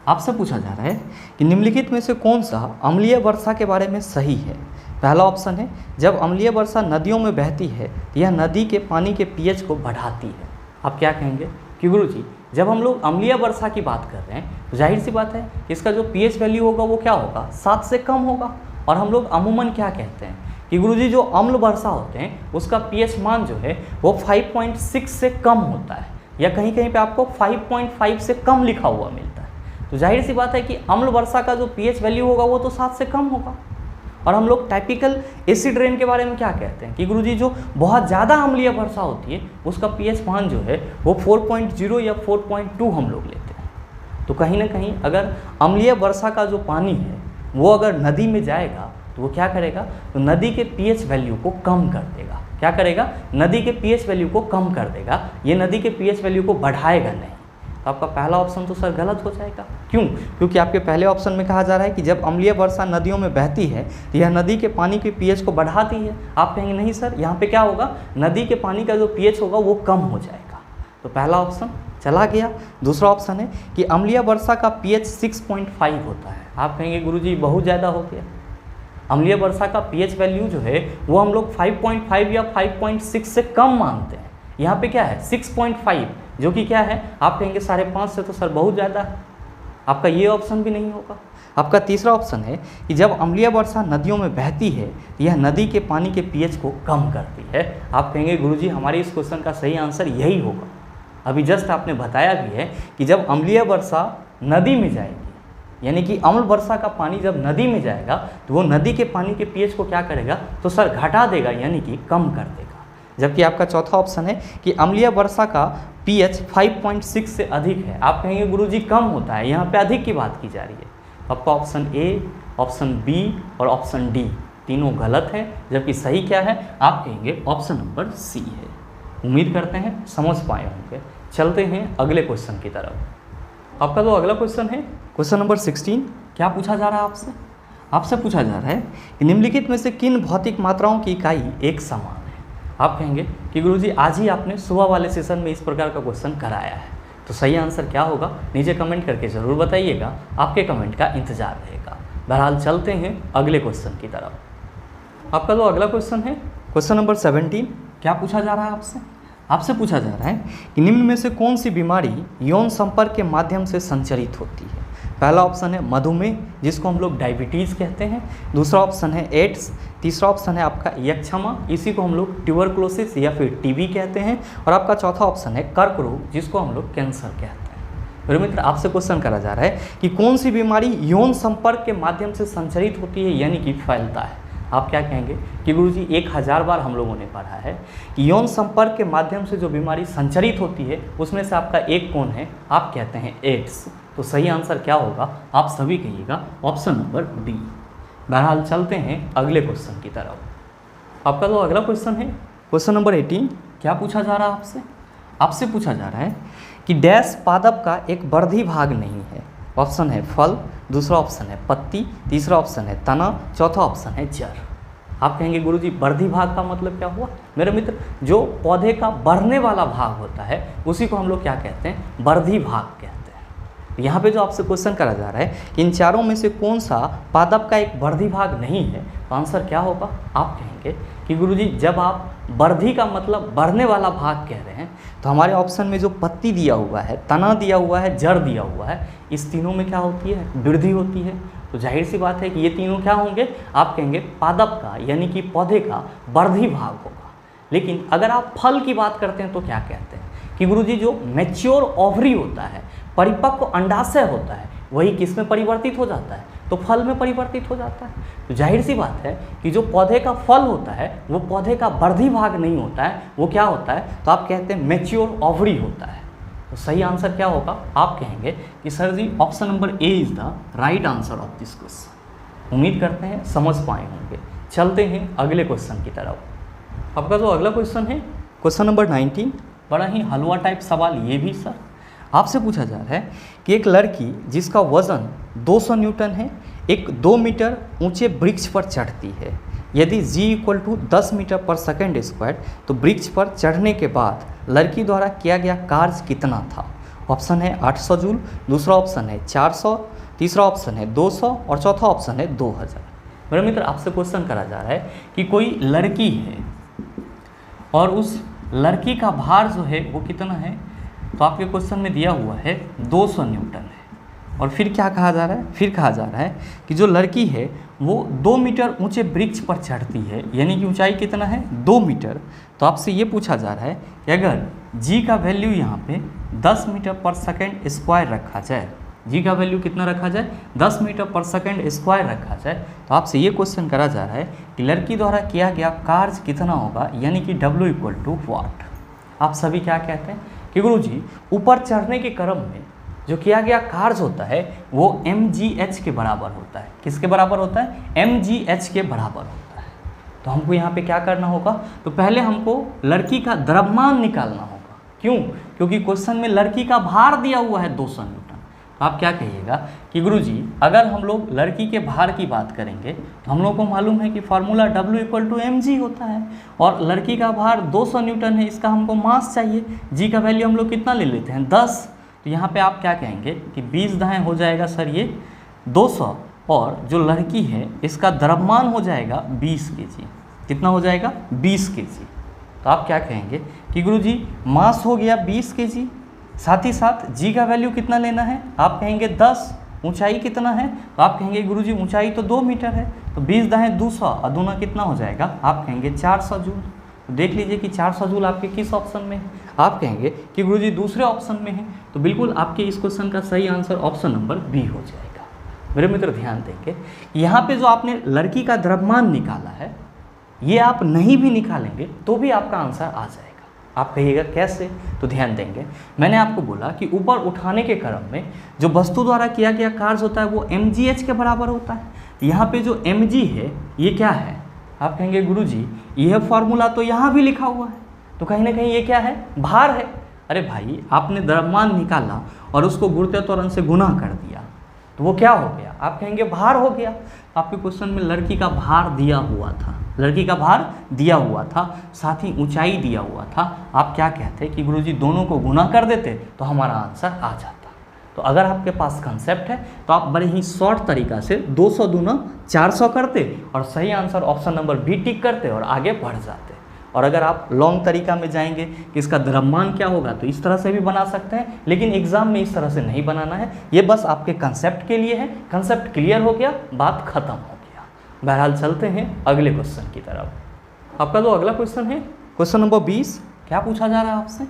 आपसे पूछा जा रहा है कि निम्नलिखित में से कौन सा अम्लीय वर्षा के बारे में सही है? पहला ऑप्शन है जब अम्लीय वर्षा नदियों में बहती है तो यह नदी के पानी के pH को बढ़ाती है। आप क्या कहेंगे कि गुरुजी जब हम लोग अम्लीय वर्षा की बात कर रहे हैं तो जाहिर सी बात है इसका जो pH वैल्यू होगा वो क्या होगा? 7 से कम होगा। और हम लोग अमूमन क्या कहते हैं कि गुरुजी जो अम्ल वर्षा होते हैं उसका pH मान जो है वो 5.6 से कम होता है, या कहीं कहीं पे आपको 5.5 से कम लिखा हुआ मिलता है। तो जाहिर सी बात है कि अम्ल वर्षा का जो पीएच वैल्यू होगा वो तो 7 से कम होगा। और हम लोग टाइपिकल एसिड रेन के बारे में क्या कहते हैं कि गुरुजी जो बहुत ज़्यादा अम्लीय वर्षा होती है उसका पीएच मान जो है वो 4.0 या 4.2 हम लोग लेते हैं। तो कहीं ना कहीं अगर अम्लीय वर्षा का जो पानी है वो अगर नदी में जाएगा तो वो क्या करेगा, तो नदी के पीएच वैल्यू को कम कर देगा। क्या करेगा, नदी के पीएच वैल्यू को कम कर देगा, ये नदी के पीएच वैल्यू को बढ़ाएगा नहीं। तो आपका पहला ऑप्शन तो सर गलत हो जाएगा। क्यों? क्योंकि आपके पहले ऑप्शन में कहा जा रहा है कि जब अम्लीय वर्षा नदियों में बहती है तो यह नदी के पानी के पीएच को बढ़ाती है। आप कहेंगे नहीं सर, यहाँ पे क्या होगा, नदी के पानी का जो पीएच होगा वो कम हो जाएगा। तो पहला ऑप्शन चला गया। दूसरा ऑप्शन है कि अम्लीय वर्षा का पीएच 6.5 होता है। आप कहेंगे गुरुजी बहुत ज़्यादा हो गया। अम्लीय वर्षा का पीएच वैल्यू जो है वो हम लोग 5.5 या 5.6 से कम मानते हैं। यहाँ पे क्या है 6.5, जो कि क्या है, आप कहेंगे 5.5 से तो सर बहुत ज़्यादा है। आपका ये ऑप्शन भी नहीं होगा। आपका तीसरा ऑप्शन है कि जब अम्लीय वर्षा नदियों में बहती है यह नदी के पानी के पीएच को कम करती है। आप कहेंगे गुरुजी हमारे इस क्वेश्चन का सही आंसर यही होगा। अभी जस्ट आपने बताया भी है कि जब अम्लीय वर्षा नदी में जाएगी, यानी कि अम्ल वर्षा का पानी जब नदी में जाएगा तो वो नदी के पानी के पीएच को क्या करेगा, तो सर घटा देगा, यानी कि कम कर देगा। जबकि आपका चौथा ऑप्शन है कि अम्लीय वर्षा का पीएच 5.6 से अधिक है। आप कहेंगे गुरुजी कम होता है, यहाँ पे अधिक की बात की जा रही है। आपका ऑप्शन ए, ऑप्शन बी और ऑप्शन डी तीनों गलत हैं, जबकि सही क्या है, आप कहेंगे ऑप्शन नंबर सी है। उम्मीद करते हैं समझ पाए होंगे। चलते हैं अगले क्वेश्चन की तरफ। आपका जो अगला क्वेश्चन है क्वेश्चन नंबर 16, क्या पूछा जा रहा है आपसे? आपसे पूछा जा रहा है कि निम्नलिखित में से किन भौतिक मात्राओं की इकाई एक समान है। आप कहेंगे कि गुरुजी आज ही आपने सुबह वाले सेशन में इस प्रकार का क्वेश्चन कराया है, तो सही आंसर क्या होगा नीचे कमेंट करके ज़रूर बताइएगा। आपके कमेंट का इंतजार रहेगा। बहरहाल चलते हैं अगले क्वेश्चन की तरफ। आपका जो अगला क्वेश्चन है क्वेश्चन नंबर 17, क्या पूछा जा रहा है आपसे? आपसे पूछा जा रहा है कि निम्न में से कौन सी बीमारी यौन संपर्क के माध्यम से संचरित होती है। पहला ऑप्शन है मधुमेह, जिसको हम लोग डायबिटीज़ कहते हैं। दूसरा ऑप्शन है एड्स। तीसरा ऑप्शन है आपका यक्षमा, इसी को हम लोग ट्यूबरक्लोसिस या फिर टीबी कहते हैं। और आपका चौथा ऑप्शन है कर्क रोग, जिसको हम लोग कैंसर कहते हैं। मेरे मित्र, आपसे क्वेश्चन करा जा रहा है कि कौन सी बीमारी यौन संपर्क के माध्यम से संचरित होती है, यानी कि फैलता है। आप क्या कहेंगे कि गुरुजी 1000 बार हम लोगों ने पढ़ा है कि यौन संपर्क के माध्यम से जो बीमारी संचरित होती है उसमें से आपका एक कौन है, आप कहते हैं एड्स। तो सही आंसर क्या होगा, आप सभी कहिएगा ऑप्शन नंबर डी। बहरहाल चलते हैं अगले क्वेश्चन की तरफ। आपका जो अगला क्वेश्चन है क्वेश्चन नंबर 18, क्या पूछा जा रहा है आपसे? आपसे पूछा जा रहा है कि डैश पादप का एक वर्धी भाग नहीं है। ऑप्शन है फल, दूसरा ऑप्शन है पत्ती, तीसरा ऑप्शन है तना, चौथा ऑप्शन है जड़। आप कहेंगे गुरुजी वर्धी भाग का मतलब क्या हुआ? मेरे मित्र, जो पौधे का बढ़ने वाला भाग होता है उसी को हम लोग क्या कहते हैं, वर्धी भाग कहते हैं। यहाँ पे जो आपसे क्वेश्चन करा जा रहा है कि इन चारों में से कौन सा पादप का एक वर्धी भाग नहीं है, तो आंसर क्या होगा? आप कहेंगे कि गुरुजी जब आप वर्धी का मतलब बढ़ने वाला भाग कह रहे हैं तो हमारे ऑप्शन में जो पत्ती दिया हुआ है, तना दिया हुआ है, जड़ दिया हुआ है, इस तीनों में क्या होती है, वृद्धि होती है। तो जाहिर सी बात है कि ये तीनों क्या होंगे, आप कहेंगे पादप का यानी कि पौधे का वर्धी भाग होगा। लेकिन अगर आप फल की बात करते हैं तो क्या कहते हैं कि गुरुजी जो मैच्योर ओवरी होता है, परिपक्व अंडाशय होता है, वही किस में परिवर्तित हो जाता है, तो फल में परिवर्तित हो जाता है। तो जाहिर सी बात है कि जो पौधे का फल होता है वो पौधे का वर्धी भाग नहीं होता है, वो क्या होता है, तो आप कहते हैं मैच्योर ओवरी होता है। तो सही आंसर क्या होगा? आप कहेंगे कि sir ji option number A is the right answer of this question. उम्मीद करते हैं समझ पाए होंगे। चलते हैं अगले क्वेश्चन की तरफ। आपका जो अगला क्वेश्चन है क्वेश्चन नंबर 19, बड़ा ही हलवा टाइप सवाल ये भी सर। आपसे पूछा जा रहा है कि एक लड़की जिसका वजन 200 न्यूटन है एक 2 मीटर ऊंचे वृक्ष पर चढ़ती है। यदि g = 10 मीटर पर सेकेंड स्क्वायर तो वृक्ष पर चढ़ने के बाद लड़की द्वारा किया गया कार्य कितना था? ऑप्शन है 800 जूल, दूसरा ऑप्शन है 400, तीसरा ऑप्शन है 200 और चौथा ऑप्शन है 2000। मेरे मित्र, आपसे क्वेश्चन करा जा रहा है कि कोई लड़की है और उस लड़की का भार जो है वो कितना है, तो आपके क्वेश्चन में दिया हुआ है 200 न्यूटन है। और फिर क्या कहा जा रहा है, फिर कहा जा रहा है कि जो लड़की है वो 2 मीटर ऊंचे वृक्ष पर चढ़ती है, यानी कि ऊंचाई कितना है 2 मीटर। तो आपसे ये पूछा जा रहा है कि अगर g का वैल्यू यहाँ पे 10 मीटर पर सेकेंड स्क्वायर रखा जाए जी का वैल्यू कितना रखा जाए, 10 मीटर पर सेकंड स्क्वायर रखा जाए, तो आपसे ये क्वेश्चन करा जा रहा है कि लड़की द्वारा किया गया कार्य कितना होगा, यानी कि W इक्वल टू वाट। आप सभी क्या कहते हैं कि गुरुजी ऊपर चढ़ने के क्रम में जो किया गया कार्य होता है वो mgh के बराबर होता है। किसके बराबर होता है, mgh के बराबर होता है। तो हमको यहाँ पे क्या करना होगा, तो पहले हमको लड़की का द्रव्यमान निकालना होगा। क्यों, क्योंकि क्वेश्चन में लड़की का भार दिया हुआ है 200 न्यूटन। तो आप क्या कहिएगा कि गुरुजी अगर हम लोग लड़की के भार की बात करेंगे तो हम लोग को मालूम है कि formula W equal to mg होता है, और लड़की का भार 200 न्यूटन है, इसका हमको मास चाहिए। जी का वैल्यू हम लोग कितना ले लेते हैं, 10। तो यहाँ पे आप क्या कहेंगे कि 20 दाएँ हो जाएगा सर ये 200, और जो लड़की है इसका द्रव्यमान हो जाएगा 20 kg। कितना हो जाएगा, 20 kg। तो आप क्या कहेंगे कि गुरुजी मास हो गया 20 kg, साथ ही साथ जी का वैल्यू कितना लेना है, आप कहेंगे 10। ऊंचाई कितना है, तो आप कहेंगे गुरुजी ऊंचाई तो 2 मीटर है, तो 20 दाएँ 200 और दूना कितना हो जाएगा, आप कहेंगे 400 जूल। तो देख लीजिए कि 400 जूल आपके किस ऑप्शन में है, आप कहेंगे कि गुरुजी दूसरे ऑप्शन में है। तो बिल्कुल आपके इस क्वेश्चन का सही आंसर ऑप्शन नंबर बी हो जाएगा। मेरे मित्र ध्यान देंगे, यहाँ पे जो आपने लड़की का द्रव्यमान निकाला है ये आप नहीं भी निकालेंगे तो भी आपका आंसर आ जाएगा। आप कहिएगा कैसे, तो ध्यान देंगे, मैंने आपको बोला कि ऊपर उठाने के क्रम में जो वस्तु द्वारा किया गया कार्य होता है वो mgh के बराबर होता है। यहाँ पे जो mg है ये क्या है, आप कहेंगे गुरुजी यह फॉर्मूला तो यहाँ भी लिखा हुआ है, तो कहीं ना कहीं ये क्या है, भार है। अरे भाई आपने द्रव्यमान निकाला और उसको गुरुत्व त्वरण से गुना कर दिया तो वो क्या हो गया, आप कहेंगे भार हो गया। आपके क्वेश्चन में लड़की का भार दिया हुआ था, लड़की का भार दिया हुआ था, साथ ही ऊंचाई दिया हुआ था। आप क्या कहते कि गुरुजी दोनों को गुना कर देते तो हमारा आंसर आ जाता। तो अगर आपके पास कंसेप्ट है तो आप बड़े ही शॉर्ट तरीका से 200 दूना 400 करते और सही answer option number B tick करते और आगे बढ़ जाते। और अगर आप लॉन्ग तरीका में जाएंगे कि इसका द्रव्यमान क्या होगा तो इस तरह से भी बना सकते हैं, लेकिन एग्जाम में इस तरह से नहीं बनाना है। ये बस आपके कंसेप्ट के लिए है। कंसेप्ट क्लियर हो गया, बात खत्म हो गया। बहरहाल चलते हैं अगले क्वेश्चन की तरफ। आपका जो अगला क्वेश्चन है क्वेश्चन नंबर 20, क्या पूछा जा रहा है आपसे,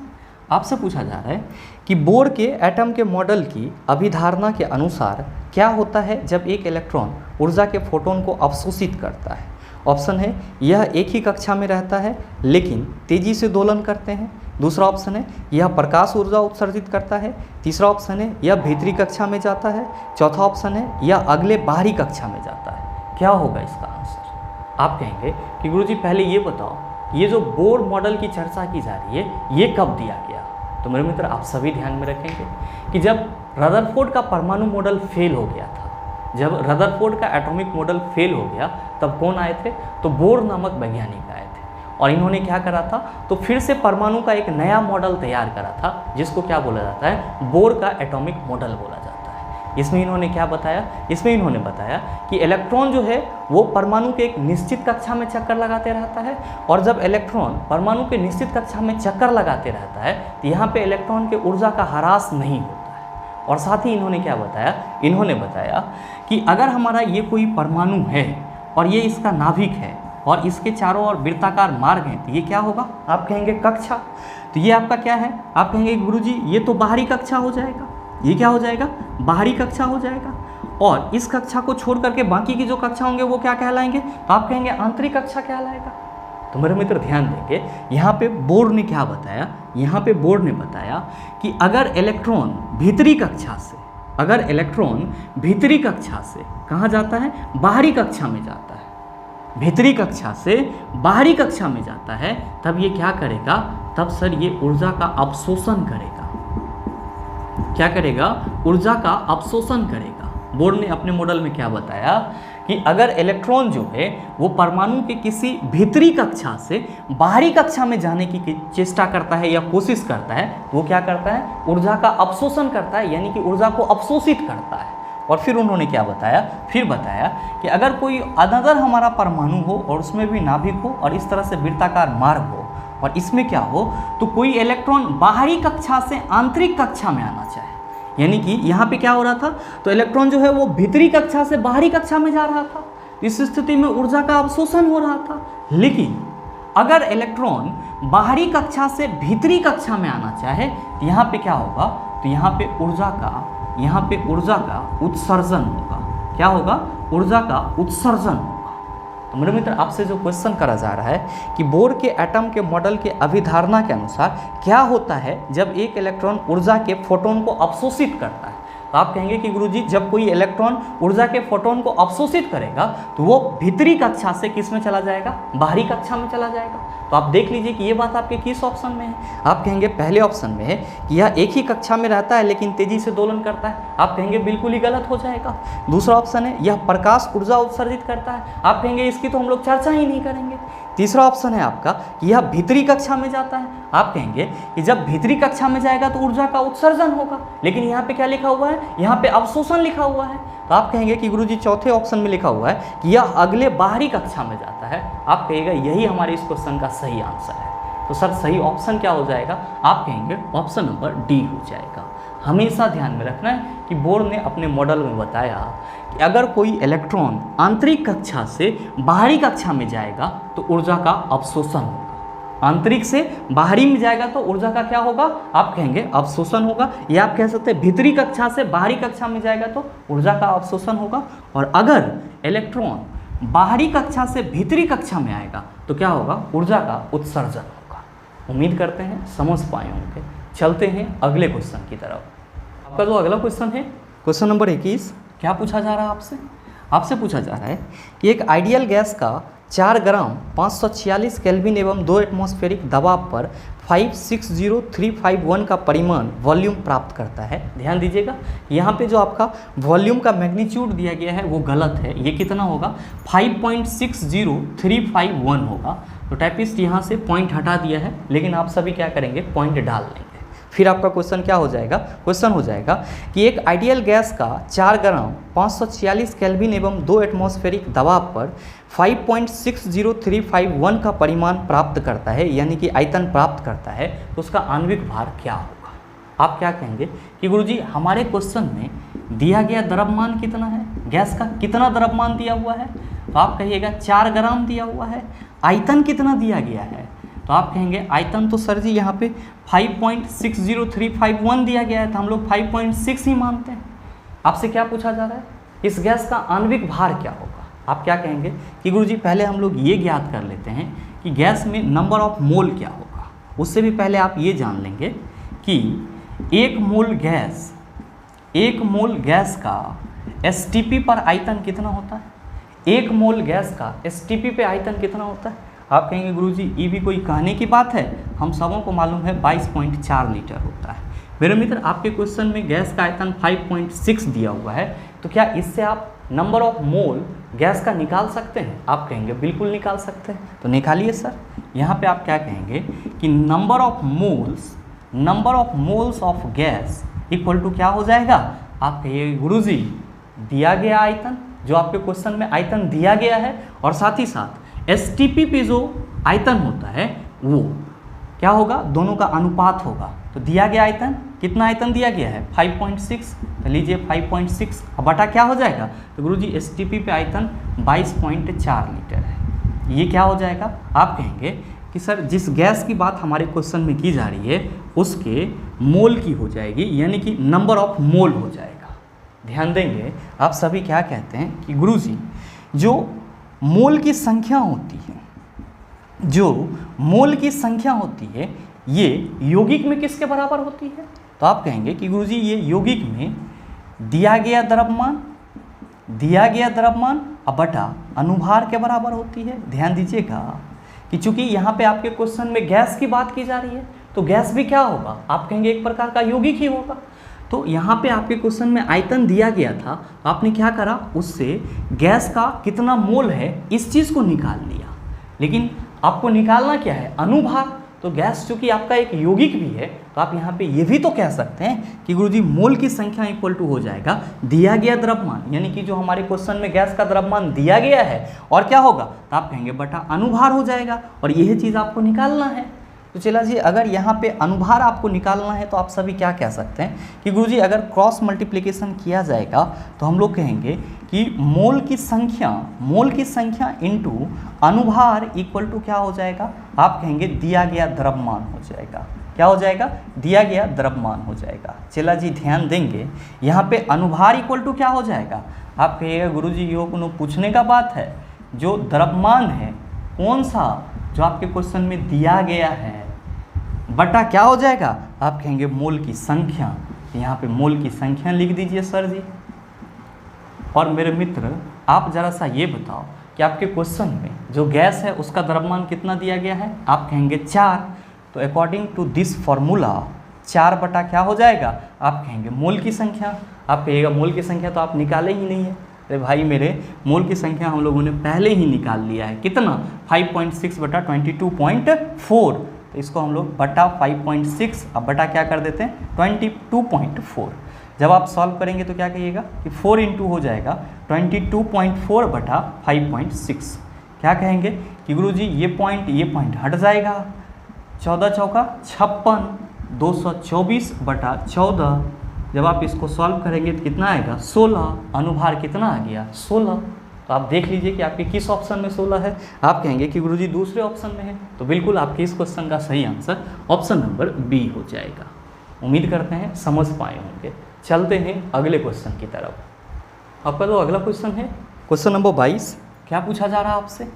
आपसे पूछा जा रहा है कि बोर के एटम के मॉडल की अभिधारणा के अनुसार क्या होता है जब एक इलेक्ट्रॉन ऊर्जा के फोटोन को अवशोषित करता है। ऑप्शन है यह एक ही कक्षा में रहता है लेकिन तेजी से दोलन करते हैं। दूसरा ऑप्शन है यह प्रकाश ऊर्जा उत्सर्जित करता है। तीसरा ऑप्शन है यह भीतरी कक्षा में जाता है। चौथा ऑप्शन है यह अगले बाहरी कक्षा में जाता है। क्या होगा इसका आंसर। आप कहेंगे कि गुरुजी पहले ये बताओ, ये जो बोर मॉडल की चर्चा की जा रही है ये कब दिया गया। तो मेरे मित्र आप सभी ध्यान में रखेंगे कि जब रदरफोर्ड का परमाणु मॉडल फेल हो गया था, जब रदरफोर्ड का एटॉमिक मॉडल फेल हो गया तब कौन आए थे, तो बोर नामक वैज्ञानिक आए थे। और इन्होंने क्या करा था, तो फिर से परमाणु का एक नया मॉडल तैयार करा था जिसको क्या बोला जाता है, बोर का एटॉमिक मॉडल बोला जाता है। इसमें इन्होंने क्या बताया, इसमें इन्होंने बताया कि इलेक्ट्रॉन जो है वो परमाणु के एक निश्चित कक्षा में चक्कर लगाते रहता है, और जब इलेक्ट्रॉन परमाणु के निश्चित कक्षा में चक्कर लगाते रहता है तो यहाँ पे इलेक्ट्रॉन के ऊर्जा का ह्रास नहीं होता है। और साथ ही इन्होंने क्या बताया, इन्होंने बताया कि अगर हमारा ये कोई परमाणु है और ये इसका नाभिक है और इसके चारों ओर वृत्ताकार मार्ग हैं तो ये क्या होगा, आप कहेंगे कक्षा। तो ये आपका क्या है, आप कहेंगे गुरुजी ये तो बाहरी कक्षा हो जाएगा। ये क्या हो जाएगा, बाहरी कक्षा हो जाएगा। और इस कक्षा को छोड़ करके बाकी की जो कक्षा होंगे वो क्या कहलाएंगे, तो आप कहेंगे आंतरिक कक्षा कहलाएगा। तो मेरे मित्र ध्यान देंगे, यहाँ पे बोर ने क्या बताया, यहाँ पे बोर ने बताया कि अगर इलेक्ट्रॉन भीतरी कक्षा से, अगर इलेक्ट्रॉन भीतरी कक्षा से कहाँ जाता है, बाहरी कक्षा में जाता है, भीतरी कक्षा से बाहरी कक्षा में जाता है, तब ये क्या करेगा, तब सर ये ऊर्जा का अवशोषण करेगा। क्या करेगा, ऊर्जा का अवशोषण करेगा। बोर ने अपने मॉडल में क्या बताया कि अगर इलेक्ट्रॉन जो है वो परमाणु के किसी भीतरी कक्षा से बाहरी कक्षा में जाने की चेष्टा करता है या कोशिश करता है, वो क्या करता है, ऊर्जा का अवशोषण करता है, यानी कि ऊर्जा को अवशोषित करता है। और फिर उन्होंने क्या बताया, फिर बताया कि अगर कोई अनदर हमारा परमाणु हो और उसमें भी नाभिक हो और इस तरह से वृत्ताकार मार्ग हो और इसमें क्या हो, तो कोई इलेक्ट्रॉन बाहरी कक्षा से आंतरिक कक्षा में आना चाहे, यानी कि यहाँ पे क्या हो रहा था, तो इलेक्ट्रॉन जो है वो भीतरी कक्षा से बाहरी कक्षा में जा रहा था। इस स्थिति में ऊर्जा का अवशोषण हो रहा था। लेकिन अगर इलेक्ट्रॉन बाहरी कक्षा से भीतरी कक्षा में आना चाहे तो यहाँ पे क्या होगा, तो यहाँ पे ऊर्जा का यहाँ पे ऊर्जा का उत्सर्जन होगा। क्या होगा? ऊर्जा का उत्सर्जन होगा। तो मेरे मित्र, आपसे जो क्वेश्चन करा जा रहा है कि बोर के एटम के मॉडल के अभिधारणा के अनुसार क्या होता है जब एक इलेक्ट्रॉन ऊर्जा के फोटोन को अवशोषित करता है। तो आप कहेंगे कि गुरुजी, जब कोई इलेक्ट्रॉन ऊर्जा के फोटोन को अवशोषित करेगा तो वो भीतरी कक्षा से किस में चला जाएगा? बाहरी कक्षा में चला जाएगा। तो आप देख लीजिए कि ये बात आपके किस ऑप्शन में है। आप कहेंगे पहले ऑप्शन में है कि यह एक ही कक्षा में रहता है लेकिन तेजी से दोलन करता है। आप कहेंगे बिल्कुल ही गलत हो जाएगा। दूसरा ऑप्शन है यह प्रकाश ऊर्जा उत्सर्जित करता है। आप कहेंगे इसकी तो हम लोग चर्चा ही नहीं करेंगे। तीसरा ऑप्शन है आपका कि यह भीतरी कक्षा में जाता है। आप कहेंगे कि जब भीतरी कक्षा में जाएगा तो ऊर्जा का उत्सर्जन होगा, लेकिन यहाँ पे क्या लिखा हुआ है? यहाँ पे अवशोषण लिखा हुआ है। तो आप कहेंगे कि गुरुजी चौथे ऑप्शन में लिखा हुआ है कि यह अगले बाहरी कक्षा में जाता है। आप कहेगा यही हमारे इस क्वेश्चन का सही आंसर है। तो सर सही ऑप्शन क्या हो जाएगा? आप कहेंगे ऑप्शन नंबर डी हो जाएगा। हमेशा ध्यान में रखना है कि बोर्ड ने अपने मॉडल में बताया कि अगर कोई इलेक्ट्रॉन आंतरिक कक्षा से बाहरी कक्षा में जाएगा तो ऊर्जा का अवशोषण होगा। आंतरिक से बाहरी में जाएगा तो ऊर्जा का क्या होगा? आप कहेंगे अवशोषण होगा, या आप कह सकते हैं भीतरी कक्षा से बाहरी कक्षा में जाएगा तो ऊर्जा का अवशोषण होगा। और अगर इलेक्ट्रॉन बाहरी कक्षा से भीतरी कक्षा में आएगा तो क्या होगा? ऊर्जा का उत्सर्जन होगा। उम्मीद करते हैं समझ पाए होंगे। चलते हैं अगले क्वेश्चन की तरफ। आपका जो अगला क्वेश्चन है, क्वेश्चन नंबर 21, क्या पूछा जा रहा है आपसे? आपसे पूछा जा रहा है कि एक आइडियल गैस का 4 ग्राम 546 केल्विन एवं 2 एटमॉस्फेरिक दबाव पर 560351 का परिमाण वॉल्यूम प्राप्त करता है। ध्यान दीजिएगा, यहाँ पे जो आपका वॉल्यूम का मैग्नीट्यूड दिया गया है वो गलत है। ये कितना होगा? 5.60351 होगा। तो टाइपिस्ट यहाँ से पॉइंट हटा दिया है, लेकिन आप सभी क्या करेंगे? पॉइंट डाल लेंगे। फिर आपका क्वेश्चन क्या हो जाएगा? क्वेश्चन हो जाएगा कि एक आइडियल गैस का 4 ग्राम 546 केल्विन एवं 2 एटमॉस्फेरिक दबाव पर 5.60351 का परिमाण प्राप्त करता है, यानी कि आयतन प्राप्त करता है, तो उसका आणविक भार क्या होगा? आप क्या कहेंगे कि गुरुजी हमारे क्वेश्चन में दिया गया द्रव्यमान कितना है? गैस का कितना द्रव्यमान दिया हुआ है? तो आप कहिएगा 4 ग्राम दिया हुआ है। आयतन कितना दिया गया है? तो आप कहेंगे आयतन तो सर जी यहाँ पे 5.60351 दिया गया है, तो हम लोग 5.6 ही मानते हैं। आपसे क्या पूछा जा रहा है? इस गैस का आणविक भार क्या होगा? आप क्या कहेंगे कि गुरुजी पहले हम लोग ये ज्ञात कर लेते हैं कि गैस में नंबर ऑफ मोल क्या होगा। उससे भी पहले आप ये जान लेंगे कि एक मोल गैस का एसटीपी पर आयतन कितना होता है? एक मोल गैस का एसटीपी पे आयतन कितना होता है? आप कहेंगे गुरुजी ये भी कोई कहने की बात है, हम सबों को मालूम है 22.4 लीटर होता है। मेरे मित्र, आपके क्वेश्चन में गैस का आयतन 5.6 दिया हुआ है, तो क्या इससे आप नंबर ऑफ मोल गैस का निकाल सकते हैं? आप कहेंगे बिल्कुल निकाल सकते हैं। तो निकालिए सर। यहाँ पे आप क्या कहेंगे कि number of moles of gas equal to क्या हो जाएगा? आप कहिए गुरुजी दिया गया आयतन, जो आपके क्वेश्चन में आयतन दिया गया है, और साथ ही साथ एसटीपी पे जो आयतन होता है वो क्या होगा? दोनों का अनुपात होगा। तो दिया गया आयतन, कितना आयतन दिया गया है? 5.6। तो लीजिए 5.6 बटा क्या हो जाएगा? तो गुरुजी एसटीपी पे आयतन 22.4 लीटर है। ये क्या हो जाएगा? आप कहेंगे कि सर जिस गैस की बात हमारे क्वेश्चन में की जा रही है उसके मोल की हो जाएगी, यानी कि नंबर ऑफ मोल हो जाएगा। ध्यान देंगे, आप सभी क्या कहते हैं कि गुरुजी जो मोल की संख्या होती है ये यौगिक में किसके बराबर होती है? तो आप कहेंगे कि गुरुजी ये यौगिक में दिया गया द्रव्यमान अब बटा अनुभार के बराबर होती है। ध्यान दीजिएगा कि चूंकि यहाँ पे आपके क्वेश्चन में गैस की बात की जा रही है, तो गैस भी क्या होगा? आप कहेंगे एक प्रकार का यौगिक ही होगा। तो यहाँ पे आपके क्वेश्चन में आयतन दिया गया था, आपने क्या करा? उससे गैस का कितना मोल है इस चीज़ को निकाल लिया। लेकिन आपको निकालना क्या है? अनुभार। तो गैस चूंकि आपका एक यौगिक भी है, तो आप यहाँ पे ये भी तो कह सकते हैं कि गुरुजी मोल की संख्या इक्वल टू हो जाएगा दिया गया द्रव्यमान, यानी कि जो हमारे क्वेश्चन में गैस का द्रव्यमान दिया गया है, और क्या होगा? तो आप कहेंगे बटा अनुभार हो जाएगा, और यही चीज़ आपको निकालना है। तो चला जी, अगर यहाँ पे अनुभार आपको निकालना है तो आप सभी क्या कह सकते हैं कि गुरुजी अगर क्रॉस मल्टीप्लिकेशन किया जाएगा तो हम लोग कहेंगे कि मोल की संख्या इनटू अनुभार इक्वल टू क्या हो जाएगा? आप कहेंगे दिया गया द्रव्यमान हो जाएगा। क्या हो जाएगा, दिया गया द्रव्यमान हो जाएगा। चला जी ध्यान देंगे, यहाँ पे अनुभार इक्वल टू क्या हो जाएगा, आप कहिएगा गुरुजी ये कोनो पूछने का बात है, जो द्रव्यमान है कौन सा जो आपके क्वेश्चन में दिया गया है बटा क्या हो जाएगा, आप कहेंगे मोल की संख्या। यहाँ पे मोल की संख्या लिख दीजिए सर जी। और मेरे मित्र आप जरा सा ये बताओ कि आपके क्वेश्चन में जो गैस है उसका द्रव्यमान कितना दिया गया है, आप कहेंगे 4। तो अकॉर्डिंग टू दिस फॉर्मूला 4 बटा क्या हो जाएगा, आप कहेंगे मोल की संख्या। आप कहिएगा मोल की संख्या तो आप निकाले ही नहीं है। अरे भाई मेरे, मोल की संख्या हम लोगों ने पहले ही निकाल लिया है, कितना 5.6 बटा 22.4। तो इसको हम लोग बटा 5.6 अब बटा क्या कर देते हैं 22.4। जब आप सॉल्व करेंगे तो क्या कहिएगा कि 4 इंटू हो जाएगा 22.4 बटा 5.6। क्या कहेंगे कि गुरुजी ये पॉइंट हट जाएगा, 14 चौका 56, 224 बटा 14। जब आप इसको सॉल्व करेंगे तो कितना आएगा 16। अनुभार कितना आ गया 16। तो आप देख लीजिए कि आपके किस ऑप्शन में 16 है। आप कहेंगे कि गुरुजी दूसरे ऑप्शन में है, तो बिल्कुल आपके इस क्वेश्चन का सही आंसर ऑप्शन नंबर बी हो जाएगा। उम्मीद करते हैं समझ पाए होंगे। चलते हैं अगले क्वेश्चन की तरफ। आपका जो अगला क्वेश्चन है क्वेश्चन नंबर 22। क्या पूछा जा रहा है आपसे,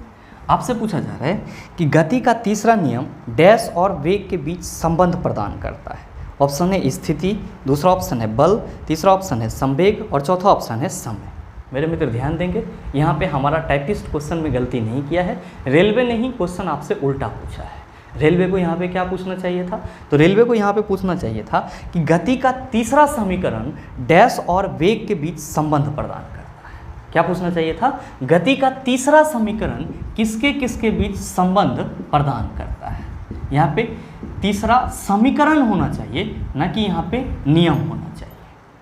आपसे पूछा जा रहा है कि गति का तीसरा नियम डैश और वेग के बीच संबंध प्रदान करता है। ऑप्शन है स्थिति, दूसरा ऑप्शन है बल, तीसरा ऑप्शन है संवेग और चौथा ऑप्शन है समय। मेरे मित्र ध्यान देंगे, यहाँ पे हमारा टाइपिस्ट क्वेश्चन में गलती नहीं किया है। रेलवे ने ही क्वेश्चन आपसे उल्टा पूछा है। रेलवे को यहाँ पे क्या पूछना चाहिए था, तो रेलवे को यहाँ पे पूछना चाहिए था कि गति का तीसरा समीकरण डैश और वेग के बीच संबंध प्रदान करता है। क्या पूछना चाहिए था, गति का तीसरा समीकरण किसके किसके बीच संबंध प्रदान करता है। यहाँ पे तीसरा समीकरण होना चाहिए, न कि यहाँ पे नियम होना चाहिए।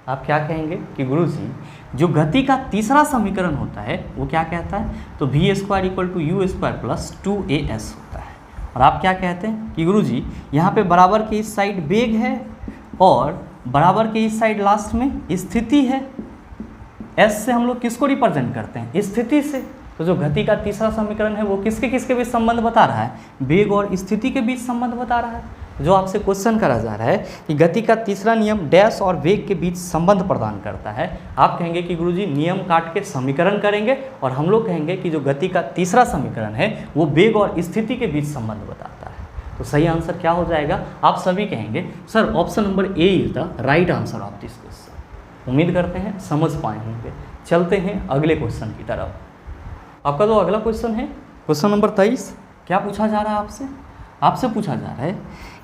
आप क्या कहेंगे कि गुरुजी जो गति का तीसरा समीकरण होता है वो क्या कहता है, तो v square equal to u square plus 2as होता है। और आप क्या कहते हैं कि गुरुजी यहाँ पे बराबर के इस साइड वेग है और बराबर के इस साइड लास्ट में स्थिति है। एस से हम लोग किसको रिप्रेजेंट करते हैं, स्थिति से। तो जो गति का तीसरा समीकरण है वो किसके किसके बीच संबंध बता रहा है, वेग और स्थिति के बीच संबंध बता रहा है। जो आपसे क्वेश्चन करा जा रहा है कि गति का तीसरा नियम डैश और वेग के बीच संबंध प्रदान करता है। आप कहेंगे कि गुरुजी नियम काट के समीकरण करेंगे, और हम लोग कहेंगे कि जो गति का तीसरा समीकरण है वो वेग और स्थिति के बीच संबंध बताता है। तो सही आंसर क्या हो जाएगा, आप सभी कहेंगे sir option number A is the right answer of this question. उम्मीद करते हैं समझ पाए होंगे। चलते हैं अगले क्वेश्चन की तरफ। आपका जो अगला क्वेश्चन है क्वेश्चन नंबर 23। क्या पूछा जा रहा है आपसे, आपसे पूछा जा रहा है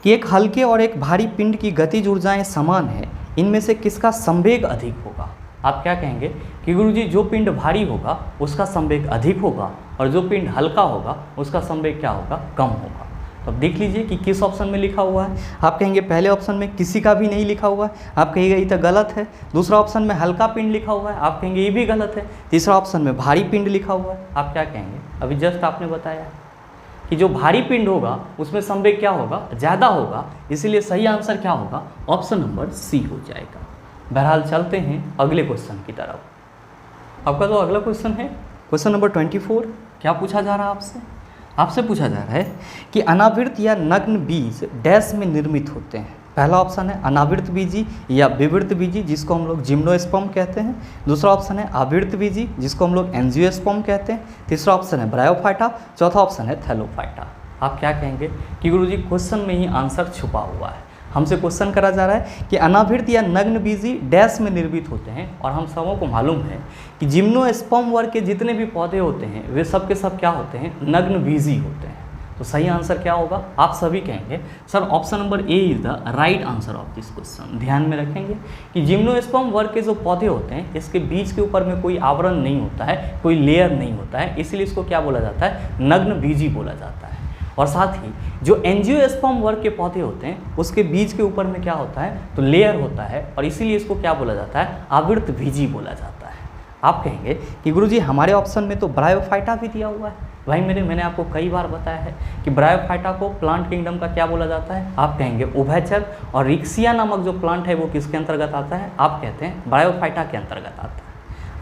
कि एक हल्के और एक भारी पिंड की गतिज ऊर्जाएं समान है, इनमें से किसका संवेग अधिक होगा। आप क्या कहेंगे कि गुरुजी जो पिंड भारी होगा उसका संवेग अधिक होगा, और जो पिंड हल्का होगा उसका संवेग क्या होगा, कम होगा। तो अब देख लीजिए कि किस ऑप्शन में लिखा हुआ है। आप कहेंगे पहले ऑप्शन में किसी का भी नहीं लिखा हुआ है, आप कहिएगा ये तो गलत है। दूसरा ऑप्शन में हल्का पिंड लिखा हुआ है, आप कहेंगे ये भी गलत है। तीसरा ऑप्शन में भारी पिंड लिखा हुआ है। आप क्या कहेंगे, अभी जस्ट आपने बताया कि जो भारी पिंड होगा उसमें संवेग क्या होगा, ज़्यादा होगा, इसीलिए सही आंसर क्या होगा, ऑप्शन नंबर सी हो जाएगा। बहरहाल चलते हैं अगले क्वेश्चन की तरफ। आपका जो अगला क्वेश्चन है क्वेश्चन नंबर 24। क्या पूछा जा रहा है आपसे, आपसे पूछा जा रहा है कि अनावृत या नग्न बीज डैश में निर्मित होते हैं। पहला ऑप्शन है अनावृत बीजी या विवृत बीजी, जिसको हम लोग जिम्नोस्पर्म कहते हैं। दूसरा ऑप्शन है आवृत बीजी, जिसको हम लोग एंजियोस्पर्म कहते हैं। तीसरा ऑप्शन है ब्रायोफाइटा, चौथा ऑप्शन है थैलोफाइटा। आप क्या कहेंगे कि गुरुजी क्वेश्चन में ही आंसर छुपा हुआ है। हमसे क्वेश्चन करा जा रहा है कि अनावृत या नग्न बीजी डैश में निर्मित होते हैं, और हम सबों को मालूम है कि जिम्नोस्पर्म वर्ग के जितने भी पौधे होते हैं वे सब के सब क्या होते हैं, नग्न बीजी होते हैं। तो सही आंसर क्या होगा, आप सभी कहेंगे sir option number A is the right answer of this question. ध्यान में रखेंगे कि जिम्नोस्पर्म वर्ग के जो पौधे होते हैं इसके बीज के ऊपर में कोई आवरण नहीं होता है, कोई लेयर नहीं होता है, इसलिए इसको क्या बोला जाता है, नग्न बीजी बोला जाता है। और साथ ही जो एंजियोस्पर्म वर्ग के पौधे होते हैं उसके बीज के ऊपर में क्या होता है, तो लेयर होता है, और इसीलिए इसको क्या बोला जाता है, आवृत बीजी बोला जाता है। आप कहेंगे कि गुरुजी हमारे ऑप्शन में तो ब्रायोफाइटा भी दिया हुआ है। भाई मैंने आपको कई बार बताया है कि ब्रायोफाइटा को प्लांट किंगडम का क्या बोला जाता है, आप कहेंगे उभयचर, और रिक्सिया नामक जो प्लांट है वो किसके अंतर्गत आता है, आप कहते हैं ब्रायोफाइटा के अंतर्गत आता है।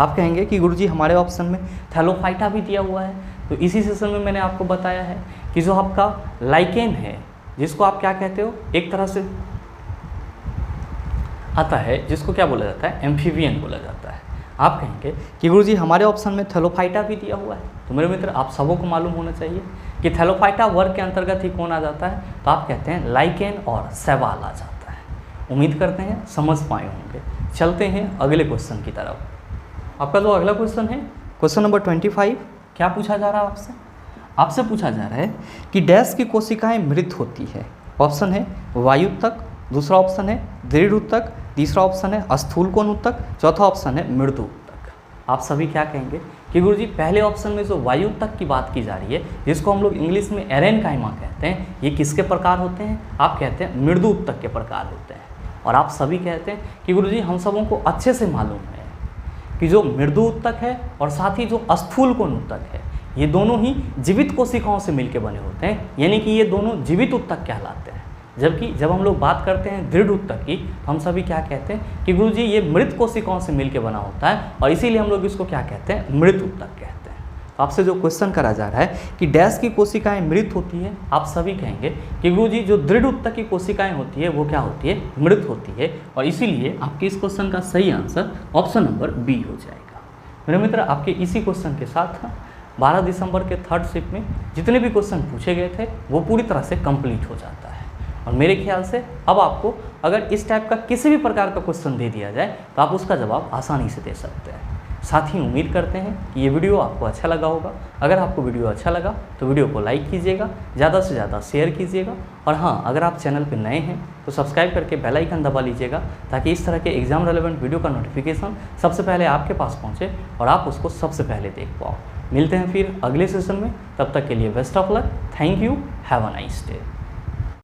आप कहेंगे कि गुरुजी हमारे ऑप्शन में थैलोफाइटा भी दिया हुआ है। तो इसी सेशन में मैंने आपको बताया है कि जो आपका लाइकेन है, जिसको आप क्या कहते हो, एक तरह से आता है जिसको क्या बोला जाता है, एम्फीबियन बोला जाता है। आप कहेंगे कि गुरुजी हमारे ऑप्शन में थैलोफाइटा भी दिया हुआ है। तो मेरे मित्र आप सबों को मालूम होना चाहिए कि थैलोफाइटा वर्ग के अंतर्गत ही कौन आ जाता है, तो आप कहते हैं लाइकेन और शैवाल आ जाता है। उम्मीद करते हैं समझ पाए होंगे। चलते हैं अगले क्वेश्चन की तरफ। आपका जो अगला क्वेश्चन है, क्वेश्चन नंबर 25, क्या पूछा जा रहा है आपसे? आपसे पूछा जा रहा है कि डैश की कोशिकाएं मृत होती है। ऑप्शन है वायुत्तक, दूसरा ऑप्शन है दृढ़ उत्तक, तीसरा ऑप्शन है स्थूल कोण उत्तक, चौथा ऑप्शन है मृदु उत्तक। आप सभी क्या कहेंगे कि गुरुजी पहले ऑप्शन में जो वायु उत्तक की बात की जा रही है, जिसको हम लोग इंग्लिश में एरेनकाइमा कहते हैं, ये किसके प्रकार होते हैं? आप कहते हैं मृदु उत्तक के प्रकार होते हैं। और आप सभी कहते हैं कि गुरुजी हम सबों को अच्छे से मालूम है कि जो मृदु उत्तक है और साथ ही जो स्थूल कोण उत्तक है, ये दोनों ही जीवित कोशिकाओं से मिलकर बने होते हैं, यानी कि ये दोनों जीवित उत्तक कहलाते हैं। जबकि जब हम लोग बात करते हैं दृढ़ उत्तक की, तो हम सभी क्या कहते हैं कि गुरुजी ये मृत कोशिकाओं से मिलकर बना होता है और इसीलिए हम लोग इसको क्या कहते हैं, मृत उत्तक कहते हैं। तो आपसे जो क्वेश्चन करा जा रहा है कि डैश की कोशिकाएं मृत होती है, आप सभी कहेंगे कि गुरुजी जो दृढ़ उत्तक की कोशिकाएं होती है वो क्या होती है, मृत होती है। और इसीलिए आपके इस क्वेश्चन का सही आंसर ऑप्शन नंबर बी हो जाएगा। मेरे मित्र आपके इसी क्वेश्चन के साथ 12 दिसंबर के थर्ड शिफ्ट में जितने भी क्वेश्चन पूछे गए थे वो पूरी तरह से कंप्लीट हो जाता है। और मेरे ख्याल से अब आपको अगर इस टाइप का किसी भी प्रकार का क्वेश्चन दे दिया जाए तो आप उसका जवाब आसानी से दे सकते हैं। साथ ही उम्मीद करते हैं कि ये वीडियो आपको अच्छा लगा होगा। अगर आपको वीडियो अच्छा लगा तो वीडियो को लाइक कीजिएगा, ज़्यादा से ज़्यादा शेयर कीजिएगा। और हाँ, अगर आप चैनल पर नए हैं तो सब्सक्राइब करके बेल आइकन दबा लीजिएगा, ताकि इस तरह के एग्जाम रेलेवेंट वीडियो का नोटिफिकेशन सबसे पहले आपके पास पहुँचे और आप उसको सबसे पहले देख पाओ। मिलते हैं फिर अगले सेशन में, तब तक के लिए best of luck. Thank you, have a nice day.